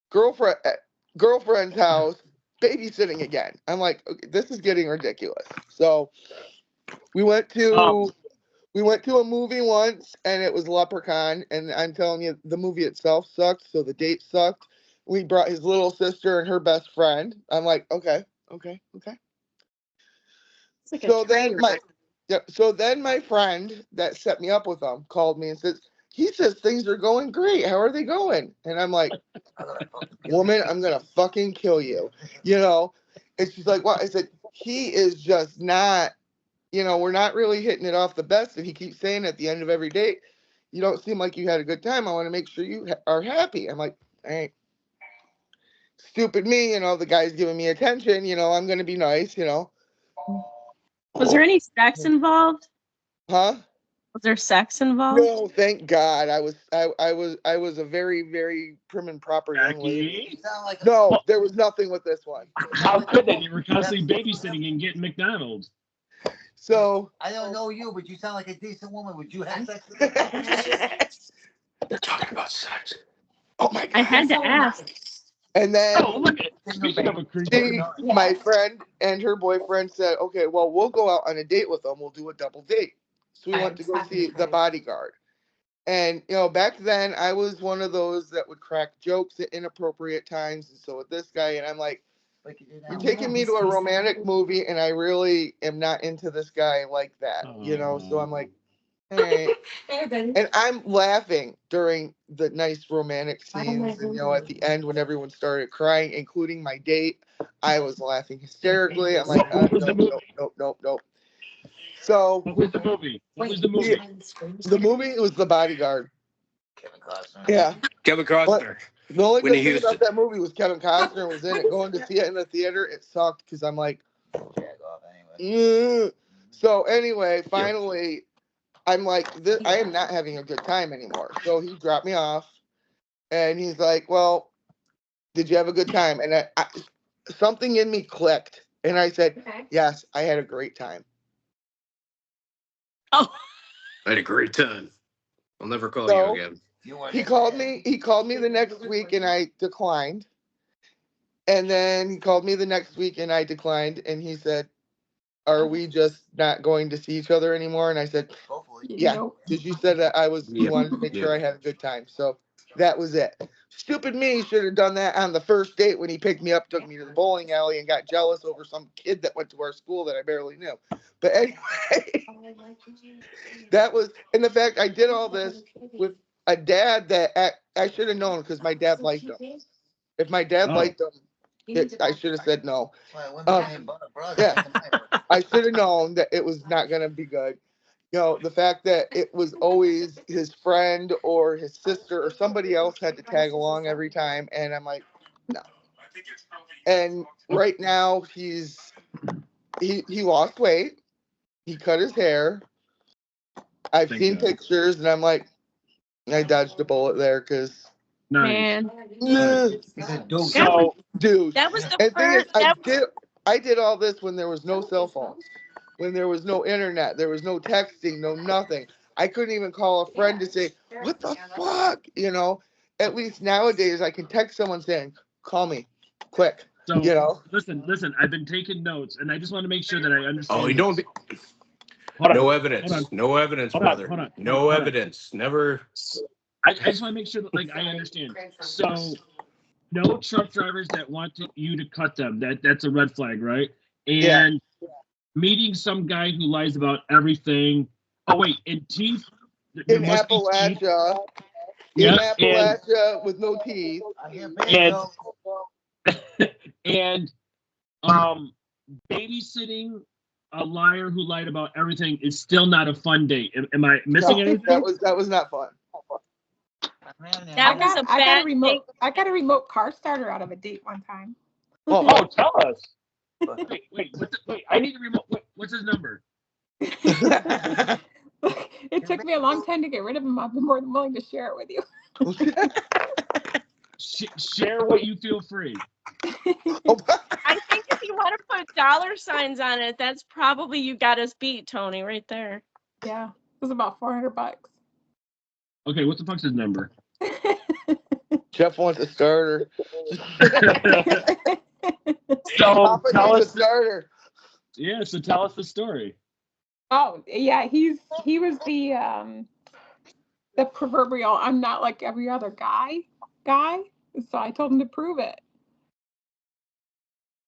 girlfriend's house babysitting again. I'm like, okay, this is getting ridiculous. So we went to a movie once, and it was Leprechaun, and I'm telling you, the movie itself sucked, so the date sucked. We brought his little sister and her best friend. I'm like, okay. It's like a So then train my friend that set me up with him called me and he says things are going great. How are they going? And I'm like, woman, I'm gonna fucking kill you. And she's like, what? I said, he is just not, we're not really hitting it off the best. And he keeps saying at the end of every date, you don't seem like you had a good time. I want to make sure you are happy. I'm like, all right. Stupid me, the guy's giving me attention, I'm going to be nice, Was there any sex involved? Huh? Was there sex involved? No, thank God. I was a very, very prim and proper young lady. You sound like No, there was nothing with this one. How could they? You were constantly babysitting and getting McDonald's. So I don't know you, but you sound like a decent woman. Would you have sex with her? They're talking about sex. Oh my God. I had to ask. And then Look at speaking of a creature. my friend and her boyfriend said, okay, well, we'll go out on a date with them. We'll do a double date. So we went to go see The Bodyguard. And, back then I was one of those that would crack jokes at inappropriate times. And so with this guy, and I'm like, you're taking me to a romantic movie, and I really am not into this guy like that, So I'm like, all right. And I'm laughing during the nice romantic scenes, and at the end when everyone started crying, including my date, I was laughing hysterically. I'm like, nope. So What was the movie? The movie was The Bodyguard. Kevin Costner. Yeah. Kevin Costner. The only Whitney good thing Houston. about that movie was Kevin Costner was in it. Going to see it in the theater, it sucked because I'm like, So anyway, finally, I'm like, I am not having a good time anymore. So he dropped me off, and he's like, well, did you have a good time? And something in me clicked, and I said, yes, I had a great time. Oh, I had a great time. I'll never call you again. He called me the next week, and I declined. And then he called me the next week, and I declined. And he said, are we just not going to see each other anymore? And I said, yeah, because you said that you wanted to make sure I had a good time. So that was it. Stupid me should have done that on the first date when he picked me up, took me to the bowling alley, and got jealous over some kid that went to our school that I barely knew. But anyway, and the fact I did all this with a dad that I should have known because my dad liked him. If my dad liked him, I should have said no. Yeah, I should have known that it was not going to be good. The fact that it was always his friend or his sister or somebody else had to tag along every time. And I'm like, no. And right now he lost weight. He cut his hair. I've seen pictures, and I'm like, I dodged a bullet there because. man. So, dude. That was the And thing is, first. I did all this when there was no cell phones, when there was no internet, there was no texting, no nothing. I couldn't even call a friend to say, what the fuck? At least nowadays I can text someone saying, call me quick. So, listen, I've been taking notes, and I just want to make sure that I understand. Oh, you don't be. No evidence. No evidence, brother. Hold on. No evidence. Never. I just want to make sure that I understand. So, no truck drivers that want you to cut them. That's a red flag, right? And meeting some guy who lies about everything. Oh wait, and teeth. In Appalachia. In Appalachia with no teeth. And babysitting a liar who lied about everything is still not a fun date. Am I missing anything? That was not fun. That was a bad thing. I got a remote car starter out of a date one time. Oh, tell us. Wait, I need a remote. What's his number? It took me a long time to get rid of him. I've been more than willing to share it with you. Share what you feel free. I think if you want to put dollar signs on it, that's probably you got us beat, Tony, right there. Yeah, it was about $400. Okay, what the fuck's his number? Jeff wants a starter. So tell us. Starter. Yeah, so tell us the story. Oh yeah, he was the proverbial I'm not like every other guy. So I told him to prove it.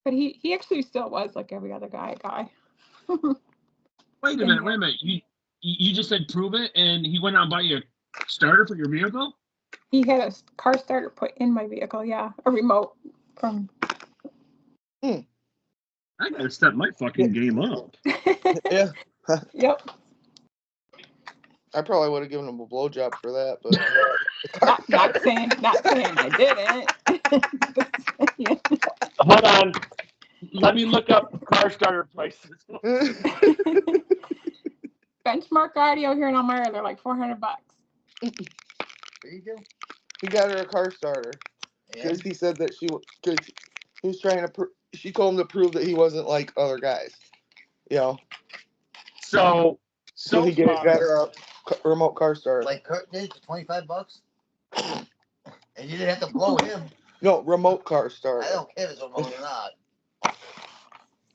But he actually still was like every other guy. Wait a minute. You just said prove it, and he went out and bought you a starter for your vehicle? He had a car starter put in my vehicle, yeah. A remote from I gotta step my fucking game up. Yeah. Yep. I probably would have given him a blowjob for that, but not saying I didn't. Hold on. Let me look up car starter prices. Benchmark Audio here in Elmira, they're like $400. There you go. he got her a car starter because he said that he was trying to. She told him to prove that he wasn't like other guys. You know. So he got her a remote car starter. Like Kurt did for $25, and you didn't have to blow him. No, remote car starter. I don't care if it's remote or not.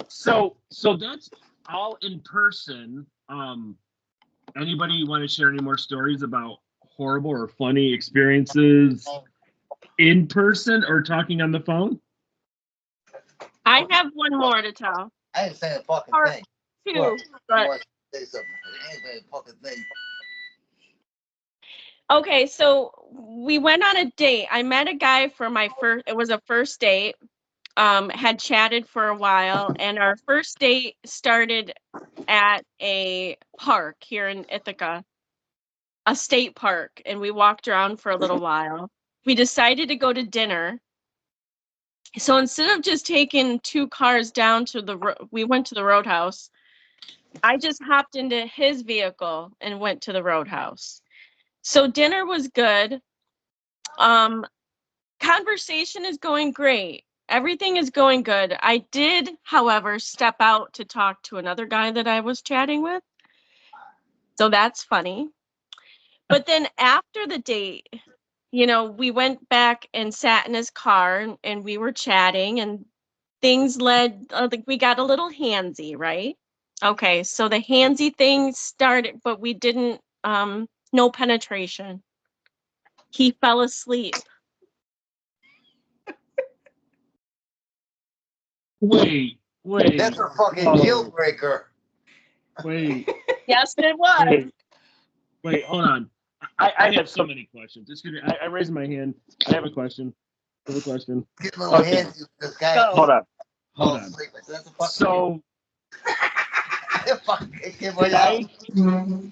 So that's all in person. Anybody want to share any more stories about horrible or funny experiences in person or talking on the phone? I have one more to tell. I didn't say a fucking Or thing. two, but Say something. I ain't saying a fucking thing. okay, so we went on a date. I met a guy for it was a first date. Had chatted for a while, and our first date started at a park here in Ithaca, a state park, and we walked around for a little while. We decided to go to dinner. So instead of just taking 2 cars down to we went to the Roadhouse. I just hopped into his vehicle and went to the Roadhouse. So dinner was good. Conversation is going great. Everything is going good. I did, however, step out to talk to another guy that I was chatting with. So that's funny. But then after the date, we went back and sat in his car and we were chatting and things we got a little handsy, right? Okay, so the handsy thing started, but we didn't, no penetration. He fell asleep. Wait. That's a fucking deal breaker. Wait. Yes, it was. Wait, hold on. I have so many questions. Excuse me. I raised my hand. I have a question. Get a little handsy with this guy. Go. Hold on. That's a fucking So,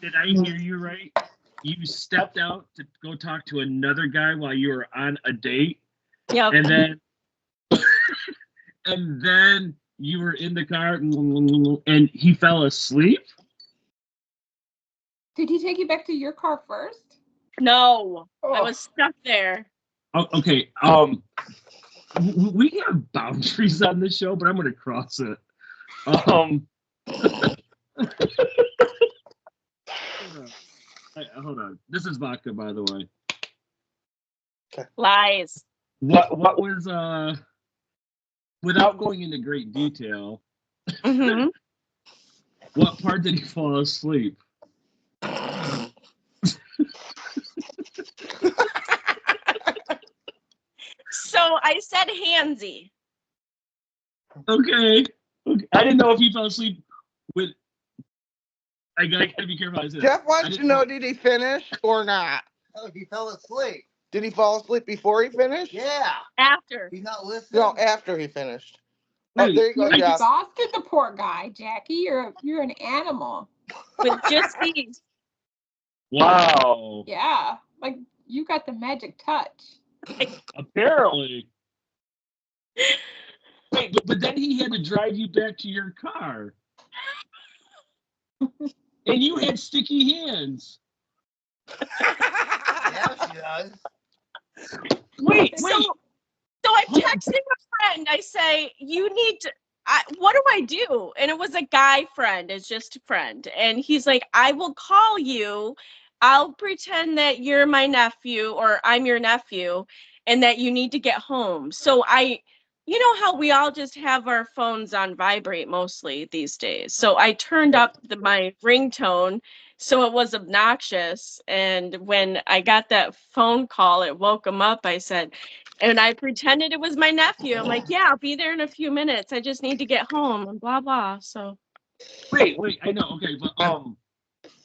did I hear you right? You stepped out to go talk to another guy while you were on a date? Yep. And then you were in the car and he fell asleep? Did he take you back to your car first? No, I Oh. was stuck there. Oh, okay. We have boundaries on this show, but I'm going to cross it. Hold on. This is vodka, by the way. Lies. What was without going into great detail? Mm-hmm. What part did he fall asleep? So I said handsy. Okay. I didn't know if he fell asleep with. I gotta be careful. I said Jeff wants to know, did he finish or not? Oh, he fell asleep. Did he fall asleep before he finished? Yeah. After. He's not listening. No, after he finished. Wait, Oh, there you go, You Jeff. exhausted the poor guy, Jackie. You're an animal. With just these. Wow. Yeah. Like You got the magic touch. Apparently. Wait, but then he had to drive you back to your car. And you had sticky hands. Yeah, she does. Wait. So I'm texting a friend. I say, you need to, what do I do? And it was a guy friend. It's just a friend. And he's like, I will call you. I'll pretend that you're my nephew or I'm your nephew and that you need to get home. So you know how we all just have our phones on vibrate mostly these days. So I turned up my ringtone so it was obnoxious. And when I got that phone call, it woke him up. I said, and I pretended it was my nephew. I'm like, yeah, I'll be there in a few minutes. I just need to get home and blah, blah. So. Wait, I know. Okay, but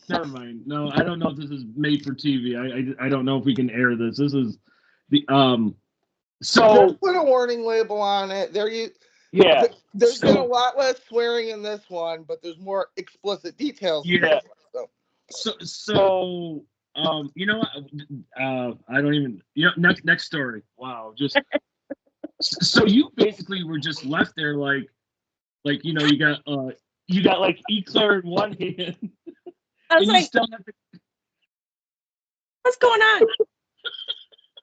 never mind. No, I don't know if this is made for TV. I don't know if we can air this. This is the So Just put a warning label on it. yeah. There's been a lot less swearing in this one, but there's more explicit details. Yeah. So. So you know what? I don't even. Next story. Wow. Just so you basically were just left there like you got like eclair in one hand. I was like, what's going on?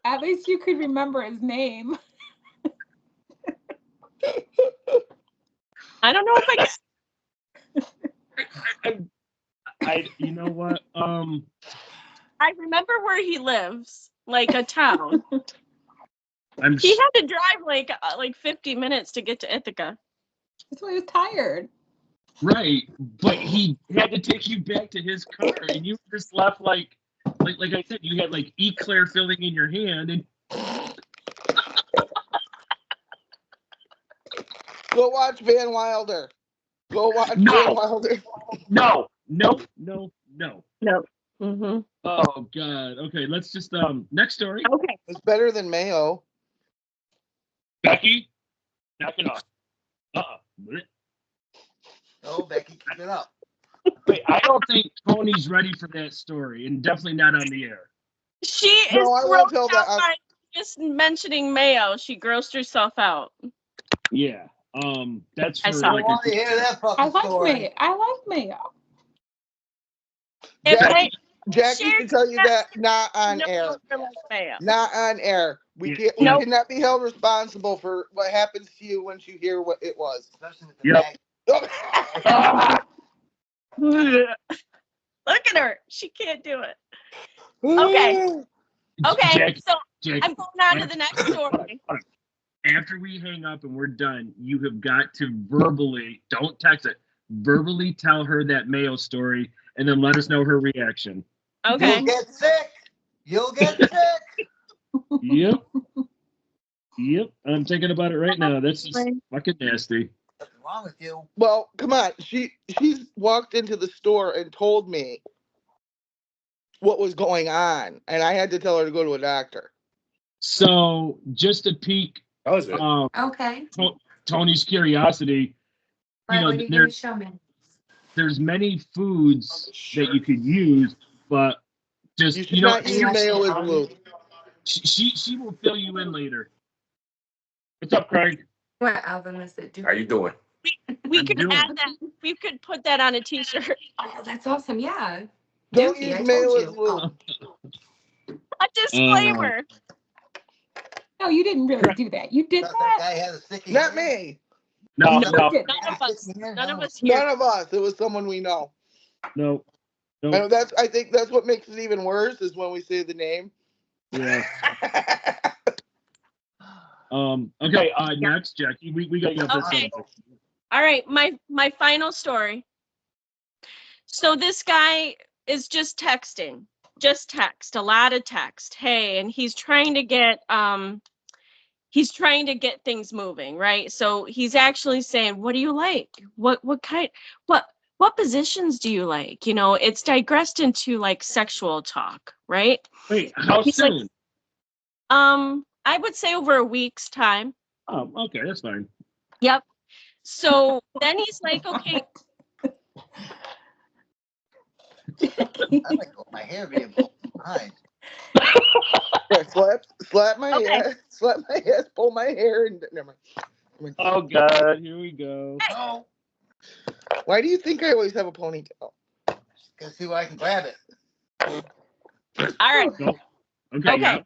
At least you could remember his name. I don't know if I you know what? I remember where he lives, like a town. He had to drive like 50 minutes to get to Ithaca. That's why he was tired. Right, but he had to take you back to his car, and you just left like I said, you had like eclair filling in your hand, and Go watch Van Wilder. Van Wilder. No. Mm-hmm. Oh God. Okay, let's just next story. Okay. It's better than mayo. Becky, knock it off. No, Becky, keep it up. Wait, I don't think Tony's ready for that story, and definitely not on the air. She is I won't tell grossed out that. by just mentioning mayo. She grossed herself out. Yeah. That's I for saw like I want to hear that fucking story. Mayo. I like mayo. Jackie can tell you that not on air. Mayo. Not on air. We Yeah. can't. We cannot be held responsible for what happens to you once you hear what it was. Especially with the bag. Look at her. She can't do it. Okay. Okay. Jackie, I'm going on to the next story. After we hang up and we're done, you have got to verbally, don't text it, verbally tell her that mayo story and then let us know her reaction. Okay. You'll get sick. You'll get sick. Yep. I'm thinking about it right now. That's just fucking nasty. What's wrong with you? Well, come on. She's walked into the store and told me what was going on, and I had to tell her to go to a doctor. So, just a peek. How is it? Okay. Tony's curiosity. There's many foods that you could use, but just you should not use mayo as glue. She will fill you in later. What's up, Craig? What album is it? How you doing? We could add that. We could put that on a t-shirt. Oh, that's awesome. Yeah. Don't Dookie, use I mayo told as you. glue. A disclaimer. No, you didn't really do that. You did That that? guy had a sticky Not hand. me. No. You did None that. of us. None of us here. None of us. It was someone we know. No. And I think that's what makes it even worse is when we say the name. Yeah. Okay. Next, Jackie. We got you up this Okay. subject. All right. My final story. So this guy is just texting. Just text. A lot of text. Hey, and he's trying to get things moving, right? So he's actually saying, what do you like? What positions do you like? You know, it's digressed into like sexual talk, right? Wait, how He's soon? I would say over a week's time. Oh, okay, that's fine. Yep. So then he's like, okay. I like my hair being behind. Yeah, slap my Okay. ass, pull my hair, and never mind. Oh God, here we go. Oh, Why do you think I always have a ponytail? let's see where I can grab it. All right. Nope. Okay. Okay. Yeah.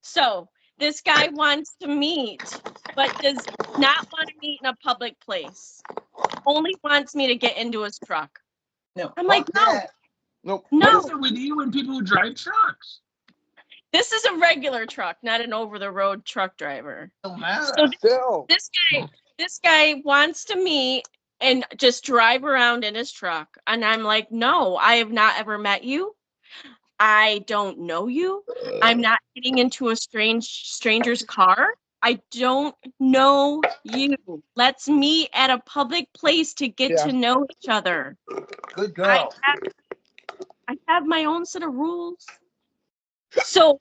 So this guy wants to meet, but does not want to meet in a public place. Only wants me to get into his truck. No, I'm like, fuck no, that. Nope. What no. is it with you and people who drive trucks? This is a regular truck, not an over-the-road truck driver. Don't matter. So Still. this guy wants to meet and just drive around in his truck. And I'm like, no, I have not ever met you. I don't know you. I'm not getting into a stranger's car. I don't know you. Let's meet at a public place to get Yeah. to know each other. Good girl. I have my own set of rules. So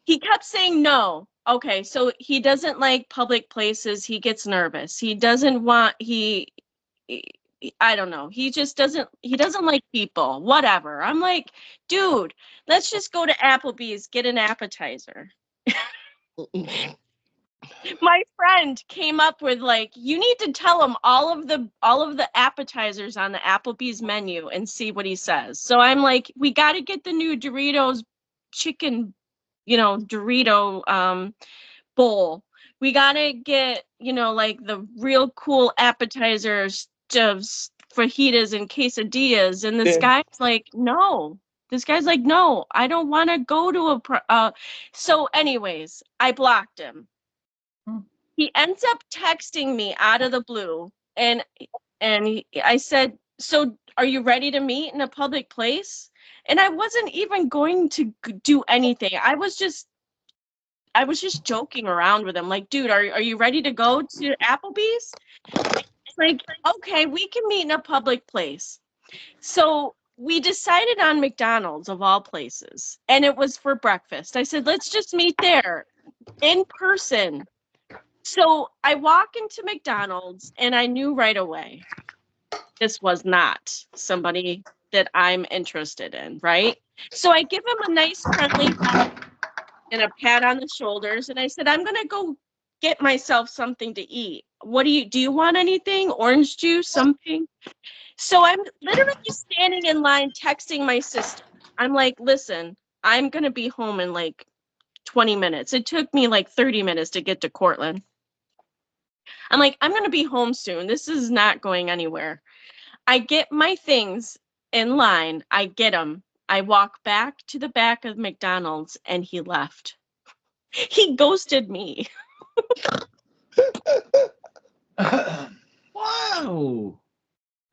he kept saying no. Okay, so he doesn't like public places. He gets nervous. He doesn't want I don't know. He doesn't like people. Whatever. I'm like, dude, let's just go to Applebee's, get an appetizer. My friend came up with like, you need to tell him all of the appetizers on the Applebee's menu and see what he says. So I'm like, we got to get the new Doritos chicken, Dorito bowl. We got to get, like the real cool appetizers of fajitas and quesadillas. And this Yeah. guy's like, no. This guy's like, no, I don't want to go to so anyways, I blocked him. He ends up texting me out of the blue, and I said, so are you ready to meet in a public place? And I wasn't even going to do anything. I was just joking around with him, like, dude, are you ready to go to Applebee's? It's like, okay, we can meet in a public place. So we decided on McDonald's of all places, and it was for breakfast. I said, let's just meet there in person. So I walk into McDonald's and I knew right away this was not somebody that I'm interested in, right? So I give him a nice friendly hug and a pat on the shoulders, and I said, I'm gonna go get myself something to eat. Do you want anything? Orange juice, something? So I'm literally standing in line texting my sister. I'm like, listen, I'm gonna be home in like 20 minutes. It took me like 30 minutes to get to Cortland. I'm like, I'm going to be home soon. This is not going anywhere. I get my things in line. I get them. I walk back to the back of McDonald's and he left. He ghosted me. Wow.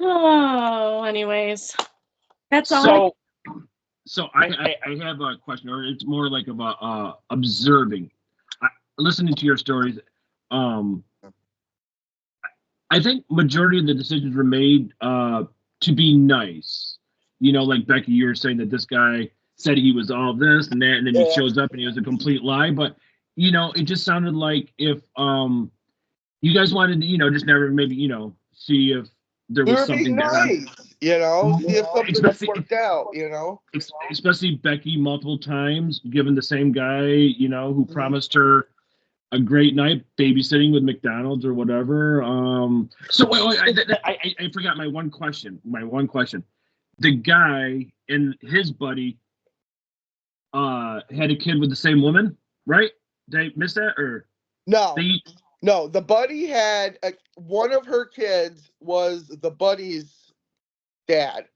Oh, anyways. That's all. So I have a question, or it's more like about observing. Listening to your stories, I think majority of the decisions were made to be nice. Like Becky, you were saying that this guy said he was all this and that, and then he shows up and he was a complete lie. But it just sounded like if you guys wanted to, just never maybe see if there was something nice, see if something else worked out, Especially Becky multiple times, given the same guy, who promised her a great night babysitting with McDonald's or whatever. So wait, I forgot my one question. The guy and his buddy had a kid with the same woman, right? Did I miss that or no? No, the buddy had one of her kids was the buddy's dad,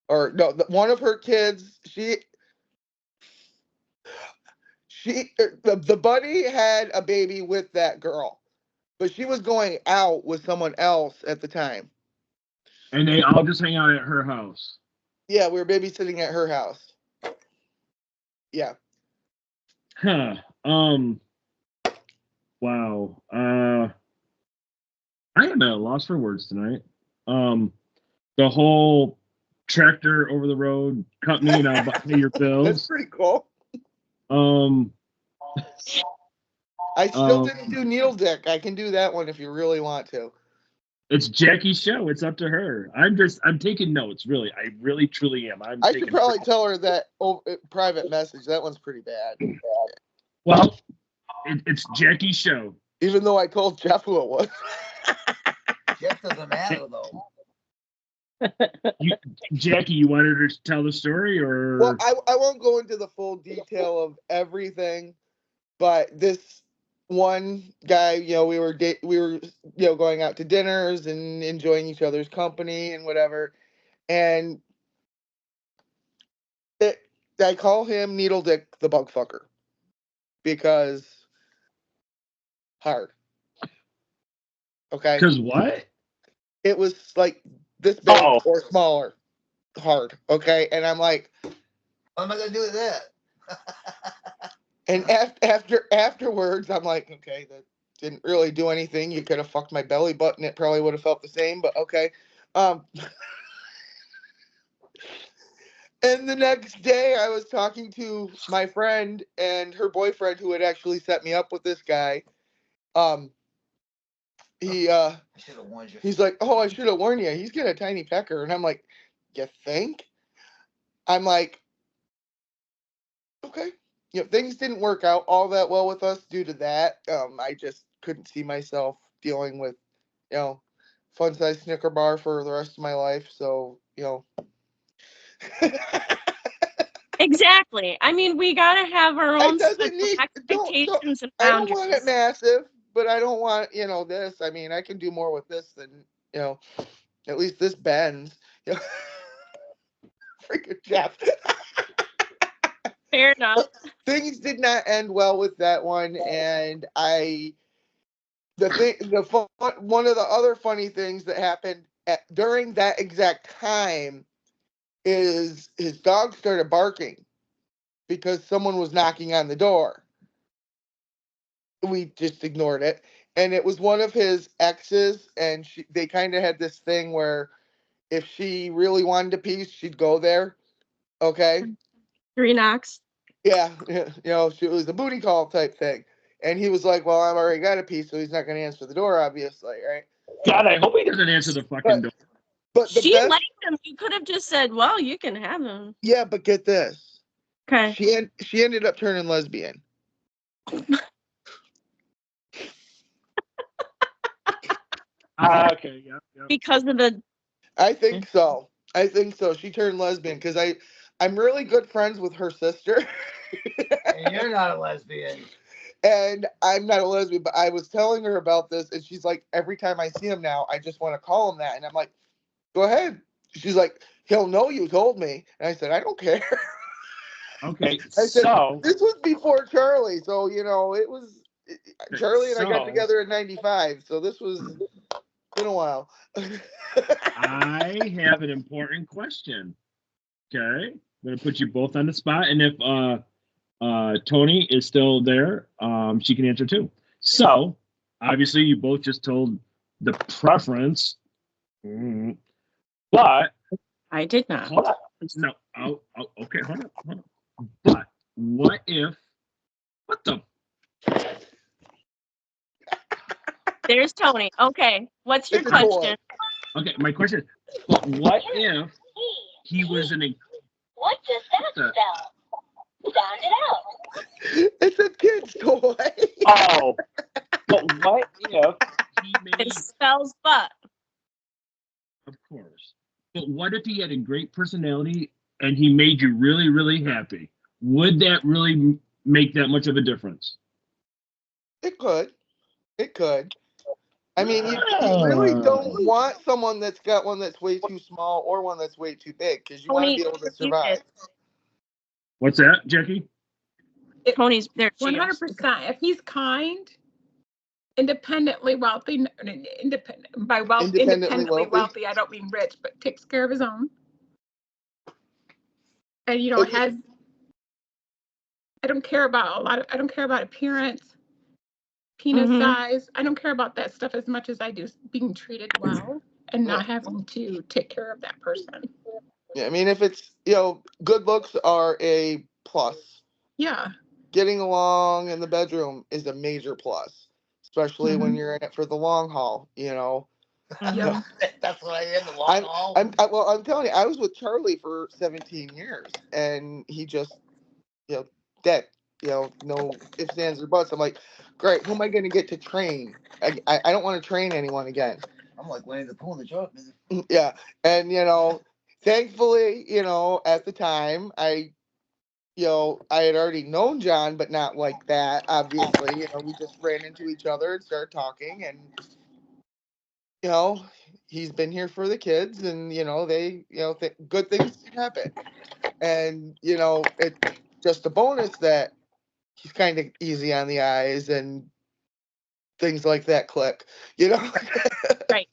or no, one of her kids. The buddy had a baby with that girl, but she was going out with someone else at the time. And they all just hang out at her house. Yeah, we were babysitting at her house. Yeah. Huh. Wow. I am at a loss for words tonight. The whole tractor over the road cut me and I'll pay your bills. That's pretty cool. I still didn't do needle dick. I can do that one if you really want to. It's Jackie's show. It's up to her. I'm taking notes. Really, I really truly am. I should probably tell her that private message. That one's pretty bad. Well, it's Jackie's show. Even though I told Jeff who it was. Jeff doesn't matter though. Jackie, you wanted her to tell the story, or? Well, I won't go into the full detail of everything, but this one guy, we were going out to dinners and enjoying each other's company and whatever, and I call him Needle Dick the Bug Fucker because hard. Okay. Because what? It was like this big or smaller, hard. Okay, and I'm like, what am I gonna do with that? And afterwards, I'm like, okay, that didn't really do anything. You could have fucked my belly button. It probably would have felt the same, but okay. And the next day, I was talking to my friend and her boyfriend who had actually set me up with this guy. He's like, oh, I should have warned you. He's got a tiny pecker. And I'm like, you think? I'm like, okay. Things didn't work out all that well with us due to that. I just couldn't see myself dealing with, fun-sized Snicker bar for the rest of my life. So, Exactly. I mean, we gotta have our own expectations and boundaries. I don't want it massive, but I don't want, this. I mean, I can do more with this than, at least this bends. Freaking Jeff. Fair enough. Things did not end well with that one, and one of the other funny things that happened during that exact time is his dog started barking because someone was knocking on the door. We just ignored it, and it was one of his exes, and they kind of had this thing where if she really wanted to pee, she'd go there. Okay. 3 knocks. Yeah, it was a booty call type thing. And he was like, well, I've already got a pee, so he's not going to answer the door, obviously, right? God, I hope he doesn't answer the fucking door. But she liked him. You could have just said, well, you can have him. Yeah, but get this. Okay. She ended up turning lesbian. Okay, yeah. Because of the... I think so. She turned lesbian because I'm really good friends with her sister. And you're not a lesbian. And I'm not a lesbian, but I was telling her about this, and she's like, every time I see him now, I just want to call him that. And I'm like, go ahead. She's like, he'll know you told me. And I said, I don't care. Okay, I said, this was before Charlie, so it was Charlie and I got together in '95, so this was been a while. I have an important question. Okay, I'm gonna put you both on the spot, and if Tony is still there, she can answer too. So obviously, you both just told the preference, but I did not. Hold on. No. Okay. Hold on. But what if? What the? There's Tony. Okay. What's your question? Okay, my question is, but what if he was in a... What does that spell? Sound it out. It's a kid's toy. Oh. But what if he made... It spells butt. Of course. But what if he had a great personality and he made you really, really happy? Would that really make that much of a difference? It could. I mean, you really don't want someone that's got one that's way too small or one that's way too big because you want to be able to survive. What's that, Jackie? Tony's there. 100%. If he's kind, independently wealthy, independently wealthy, I don't mean rich, but takes care of his own. And has. I don't care about appearance, penis size. I don't care about that stuff as much as I do being treated well and not having to take care of that person. Yeah, I mean, if it's, good looks are a plus. Yeah. Getting along in the bedroom is a major plus, especially when you're in it for the long haul, Mhm. That's what I did. The walk home. I'm telling you, I was with Charlie for 17 years, and he just, dead. No ifs, ands, or buts. I'm like, great. Who am I going to get to train? I don't want to train anyone again. I'm like Winnie the Pooh in the truck. Yeah, and thankfully, at the time, I had already known John, but not like that. Obviously, we just ran into each other and started talking, and he's been here for the kids, and they, good things happen, and it's just a bonus that he's kind of easy on the eyes and things like that click. Right.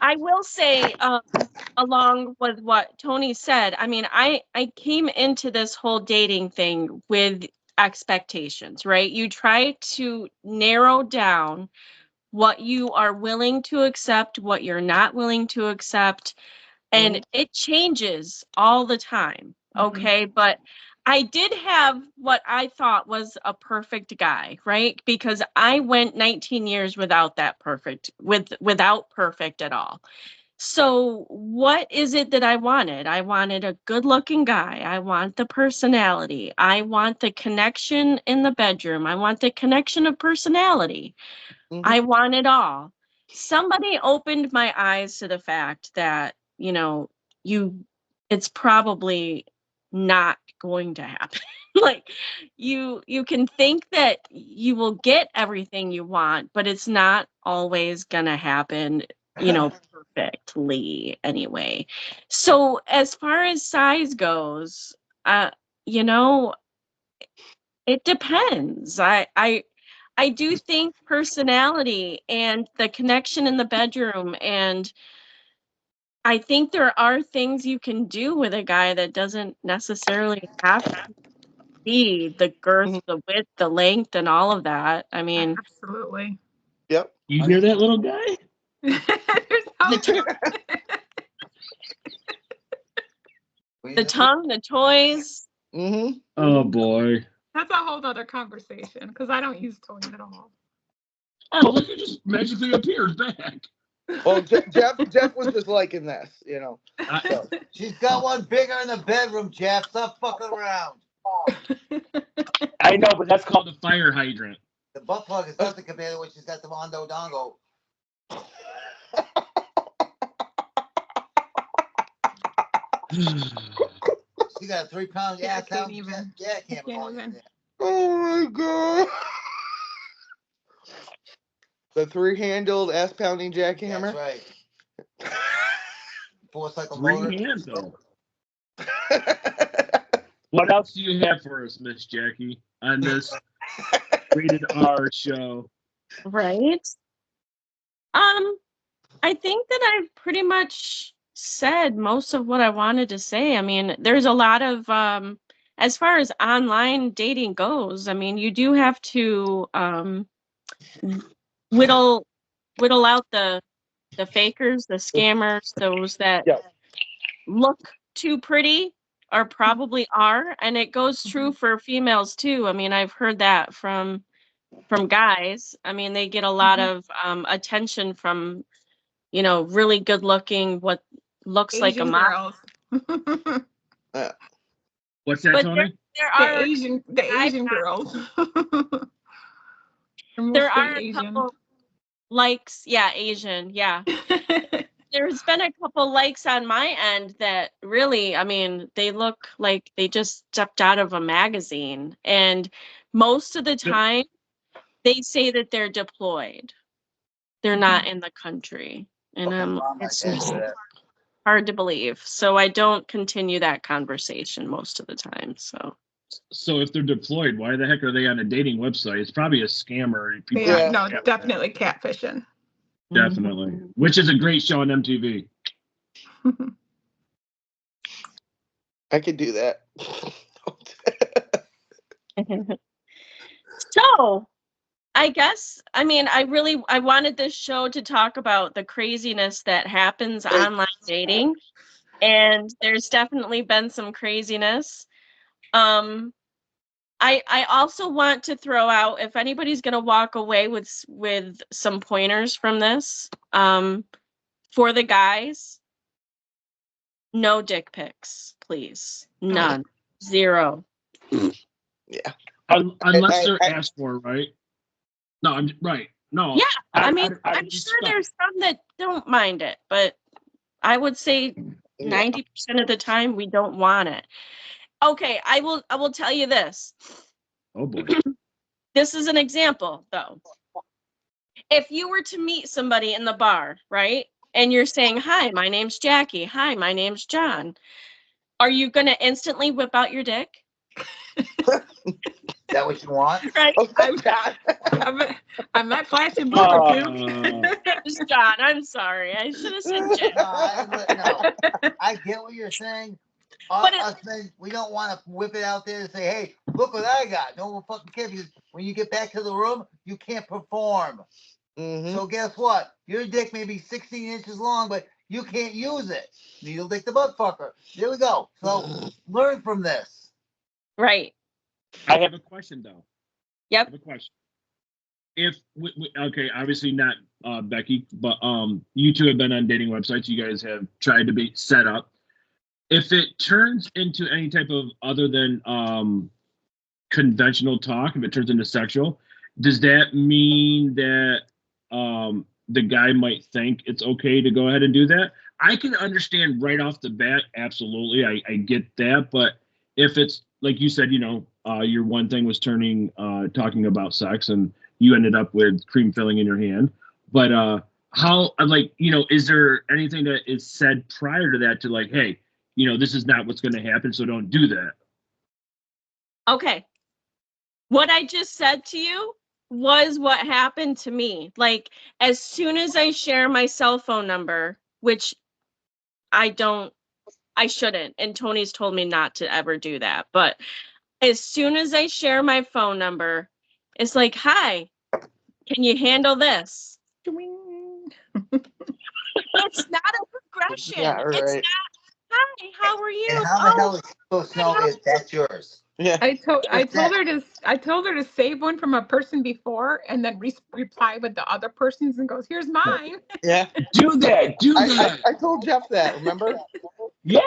I will say, along with what Tony said, I mean, I came into this whole dating thing with expectations, right? You try to narrow down what you are willing to accept, what you're not willing to accept, and it changes all the time. Okay. But I did have what I thought was a perfect guy, right? Because I went 19 years without that without perfect at all. So what is it that I wanted? I wanted a good looking guy. I want the personality. I want the connection in the bedroom. I want the connection of personality. I want it all. Somebody opened my eyes to the fact that, it's probably not going to happen. Like you can think that you will get everything you want, but it's not always gonna happen, perfectly anyway. So as far as size goes, you know, it depends. I do think personality and the connection in the bedroom, and I think there are things you can do with a guy that doesn't necessarily have to be the girth, the width, the length, and all of that. I mean, Absolutely. Yep. You hear that, little guy? the tongue, the toys. Oh boy. That's a whole other conversation because I don't use toys at all. Oh, look, it just magically appears back. Well, Jeff was just liking this, So. She's got one bigger in the bedroom, Jeff. Stop fucking around. I know, but that's called the fire hydrant. The butt plug is nothing compared to what she's got the Mondo Dongo. She got a 3-pound ass out jackhammer. Oh my god. The 3-handled ass pounding jackhammer. That's right. 4-cycle 3-handle. What else do you have for us, Miss Jackie, on this rated R show? Right. I think that I've pretty much said most of what I wanted to say. I mean, there's a lot of as far as online dating goes, I mean, you do have to whittle out the fakers, the scammers, those that look too pretty or probably are, and it goes true for females too. I mean, I've heard that from guys. I mean, they get a lot of attention from really good looking, what looks like a Asian model. girls. What's that, But Tony? there are the Asian girls. there are a couple likes. Yeah, Asian. Yeah. There's been a couple likes on my end that really, I mean, they look like they just stepped out of a magazine. And most of the time, they say that they're deployed. They're not in the country. And it's just hard to believe. So I don't continue that conversation most of the time. So if they're deployed, why the heck are they on a dating website? It's probably a scammer. No, definitely catfishing. Definitely. Which is a great show on MTV. I could do that. So I guess, I mean, I wanted this show to talk about the craziness that happens online dating. And there's definitely been some craziness. I also want to throw out, if anybody's gonna walk away with some pointers from this, for the guys, no dick pics, please. None. Zero. Yeah. Unless they're I- asked for, right? No, I'm right. No. Yeah, I mean, I'd I'm be sure stuck. there's some that don't mind it, but I would say Yeah. 90% of the time we don't want it. Okay, I will tell you this. Oh boy. This is an example, though. If you were to meet somebody in the bar, right? And you're saying, "Hi, my name's Jackie. Hi, my name's John." Are you going to instantly whip out your dick? Is that what you want? Right? Oh, God. I'm not flashing blue tube. It's John. I'm sorry. I should have said Jim. No, I get what you're saying. But it- Us men, we don't want to whip it out there and say, "Hey, look what I got." No one fucking cares, because when you get back to the room, you can't perform. Mhm. So guess what? Your dick may be 16 inches long, but you can't use it. Needle dick the butt fucker. There we go. So learn from this. Right. I have a question though. Yep. I have a question. If okay, obviously not Becky, but you two have been on dating websites. You guys have tried to be set up. If it turns into any type of other than conventional talk, if it turns into sexual, does that mean that the guy might think it's okay to go ahead and do that? I can understand right off the bat, absolutely, I get that. But if it's like you said, your one thing was talking about sex, and you ended up with cream filling in your hand. But how, like, is there anything that is said prior to that to like, hey, this is not what's going to happen, so don't do that? Okay. What I just said to you was what happened to me. Like, as soon as I share my cell phone number, which I shouldn't, and Tony's told me not to ever do that, but as soon as I share my phone number, it's like, "Hi, can you handle this?" It's not a progression. Yeah, It's right. not, "Hi, how are you?" And how the hell is she supposed to know if that's yours? Yeah. I told her to save one from a person before and then reply with the other person's and goes, "Here's mine." Yeah. Do that. Do that. I told Jeff that, remember? Yeah.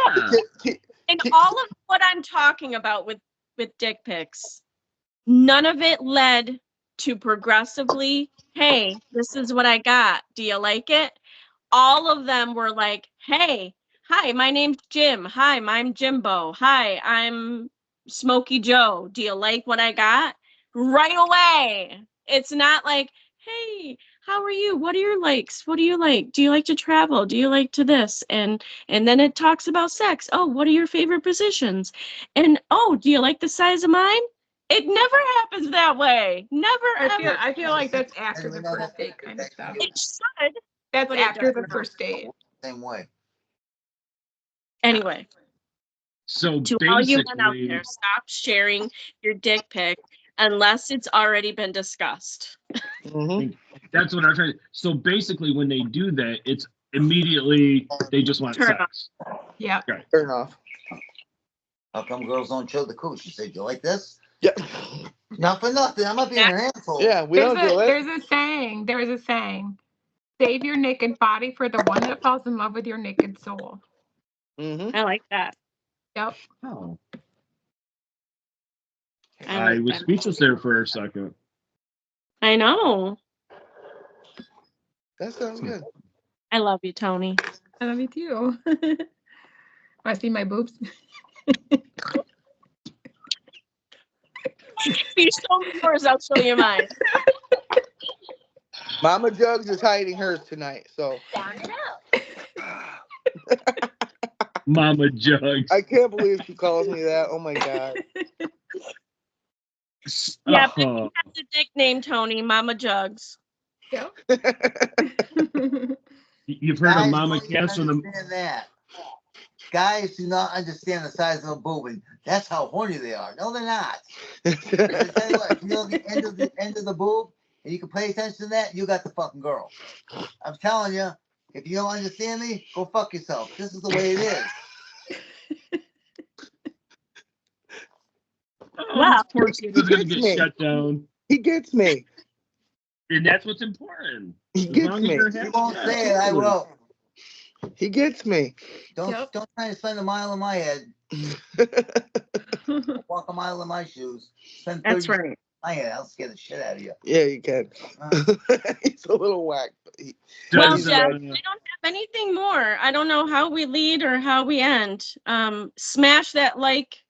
And all of what I'm talking about with dick pics, none of it led to progressively, "Hey, this is what I got. Do you like it?" All of them were like, "Hey, hi, my name's Jim. Hi, I'm Jimbo. Hi, I'm Smokey Joe. Do you like what I got?" Right away. It's not like, "Hey, how are you? What are your likes? What do you like? Do you like to travel? Do you like to this?" And then it talks about sex. "Oh, what are your favorite positions?" And, "Oh, do you like the size of mine?" It never happens that way. Never, ever. I feel like that's after the first date kind of stuff. It should. That's but it after the doesn't. first date. Same way. Anyway. So To all you men out basically, there, stop sharing your dick pic unless it's already been discussed. Mhm. that's what I'm trying to. So basically, when they do that, it's immediately they just want Turn sex. Yeah. Fair enough. How come girls don't show the cooch? You said, "You like this?" Yeah. Not for nothing. I'm not being an asshole. Yeah, we don't do it. There's a saying. Save your naked body for the one that falls in love with your naked soul. Mhm. I like that. Yep. Oh. I I like was that. speechless there for a second. I know. That sounds good. I love you, Tony. I love you too. I see my boobs. If you show me yours, I'll show you mine. Mama Jugs is hiding hers tonight, so Found it out. Mama Jugs. I can't believe she calls me that. Oh my God. Yeah, Oh. Becky has a nickname, Tony. Mama Jugs. Yep. You've heard of Guys Mama don't even Cats from the. understand that. Guys do not understand the size of a boob, and that's how horny they are. No, they're not. I tell you what, you know the end of the boob, and you can pay attention to that, you got the fucking girl. I'm telling you, if you don't understand me, go fuck yourself. This is the way it is. Wow. Sports Center is going to gets get me. shut down, He gets me. and that's what's important. He As gets long as me. you're You happy, won't yeah, say it, I totally. will. He gets me. Don't Yep. try to spend a mile in my head. Walk a mile in my shoes. Spend 30 That's right. in my head. I'll scare the shit out of you. Yeah, you can. He's a little whack. But Well, Does, Jeff, I don't have anything more. I don't know how we lead or how we end. Smash that like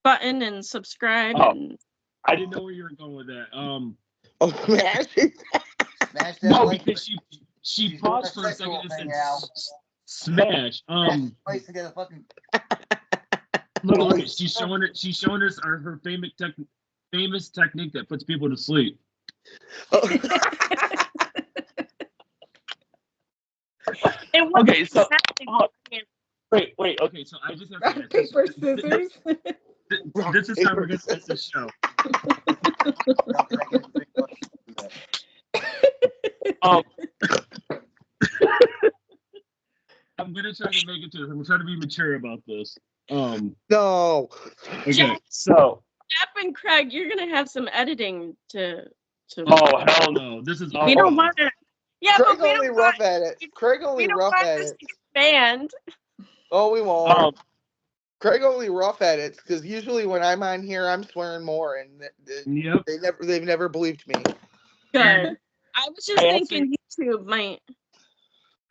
button and subscribe. Oh. And I didn't know where you were going with that. oh, smash. Smash that No, like because she She's paused doing for a a second and sexual said thing now. smash. place to get a fucking Look, she's showing us her famous technique that puts people to sleep. it was Okay, so exactly wait. Okay, so I just have to Rock, ask, paper, scissors. This is how we're gonna end this show. I'm gonna try to make it to. I'm trying to be mature about this. No. Okay, so. Jeff and Craig, you're gonna have some editing to. Oh hell no! This is all. We don't want to. Yeah, Craig but we only don't rough want. at it. Craig We only don't rough want at this it. to expand. Oh, we won't. Um, Craig only rough at it because usually when I'm on here, I'm swearing more, and Yep. they've never believed me. Good. I was just thinking YouTube might.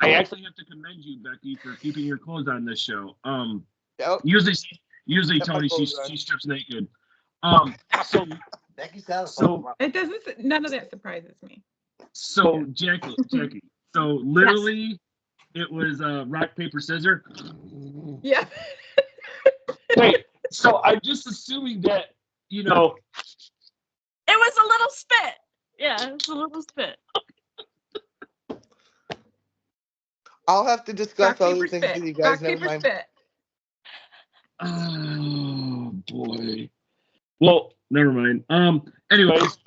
I actually have to commend you, Becky, for keeping your clothes on this show. Yep. Usually Kept my Tony, clothes on. she strips naked. So Becky's got a So- It doesn't. None of that surprises me. so Jackie. So literally, it was rock paper scissors. Yeah. Wait. So I'm just assuming that It was a little spit. Yeah, it was a little spit. I'll have to discuss Rock, other paper, things spit. with you guys. Rock, Never paper, mind. spit. Oh boy. Well, never mind. Anyways,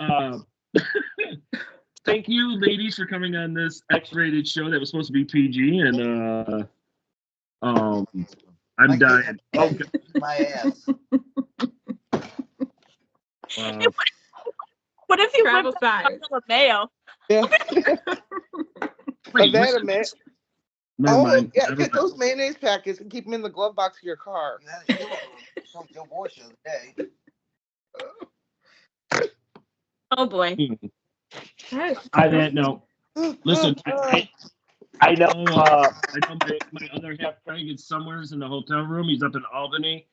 thank you, ladies, for coming on this X-rated show that was supposed to be PG, and I'm dying. Oh, my ass. wow. What if you Travel whipped out size. a mayo? Yeah. Wait, that listen, a minute. never Oh, mind. yeah, Never get mind. those mayonnaise packets and keep them in the glove box of your car. You had a show over Joe Bosch the other day. Oh boy. Yes. On that note, listen, I know my other half Craig is somewhere in the hotel room. He's up in Albany.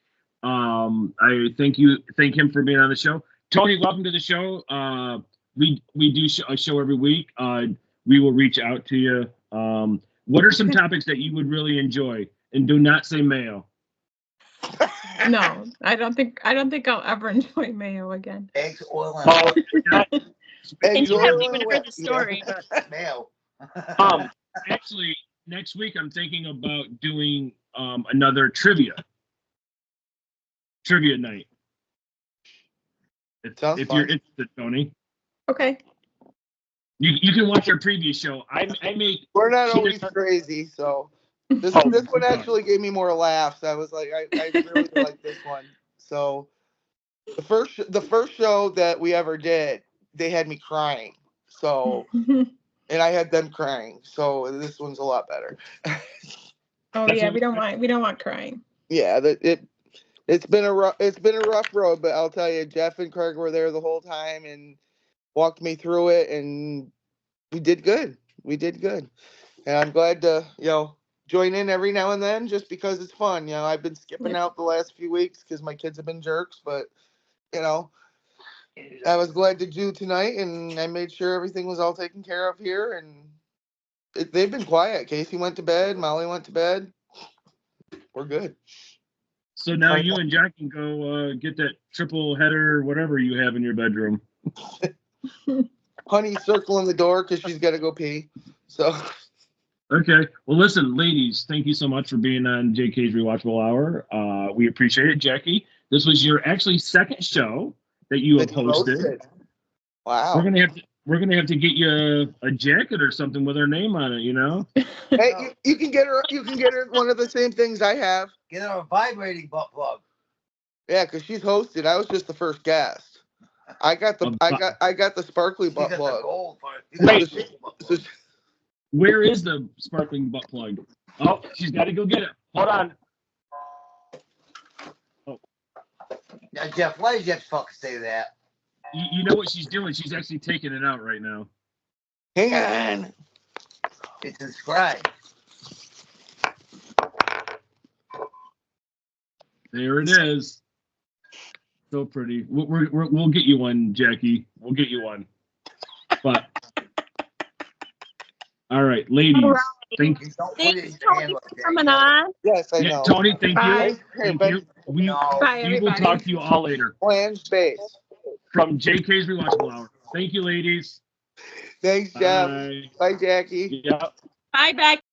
I thank him for being on the show. Tony, welcome to the show. We do a show every week. We will reach out to you. What are some topics that you would really enjoy? And do not say mayo. No, I don't think I'll ever enjoy mayo again. Eggs, oil, Oh, and And Eggs, you oil, haven't and even wet. heard the story, but mayo. actually, next week I'm thinking about doing another trivia night. Sounds If fun. you're interested, Tony, Okay. you can watch our previous show. I make. We're not she always does- crazy, so this Oh, this one God. actually gave me more laughs. I was like, I really like this one. So the first show that we ever did, they had me crying. So and I had them crying. So this one's a lot better. Oh That's yeah, what we don't want crying. Yeah, it's been a rough road, but I'll tell you, Jeff and Craig were there the whole time and walked me through it, and we did good. And I'm glad to join in every now and then just because it's fun. I've been skipping out the last few weeks because my kids have been jerks, but I was glad to do tonight, and I made sure everything was all taken care of here, and they've been quiet. Casey went to bed, Molly went to bed. We're good. So now you and Jack can go get that triple header, whatever you have in your bedroom. Honey's circling the door because she's got to go pee. So. Okay. Well, listen, ladies, thank you so much for being on JK'z Rewatchable Hour. We appreciate it. Jackie, this was your actually second show that you have hosted. Wow. We're gonna have to get you a jacket or something with her name on it. Hey, you can get her one of the same things I have. Get her a vibrating butt plug. Yeah, because she's hosted. I was just the first guest. I got the sparkly She butt got the plug. gold for it. Wait. So, Where is the sparkling butt plug? Oh, she's got to go get it. Hold on. Now, Jeff, why did you have to fucking say that? You know what she's doing? She's actually taking it out right now. hang on. It's inscribed. There it is. So pretty. We'll get you one, Jackie. We'll get you one. But all right, ladies. All right. Thank you. Don't put it in Thanks, your Tony, hand for like that. coming on. Yes, I Yeah, know. Tony, thank Bye. you. Here, Thank Becky. you. We No. Bye, we will everybody. talk to you all later Plan space. from JK's Rewatchable Hour. Thank you, ladies. Thanks, Jeff. Bye. Bye, Jackie. Yeah. Bye, Becky.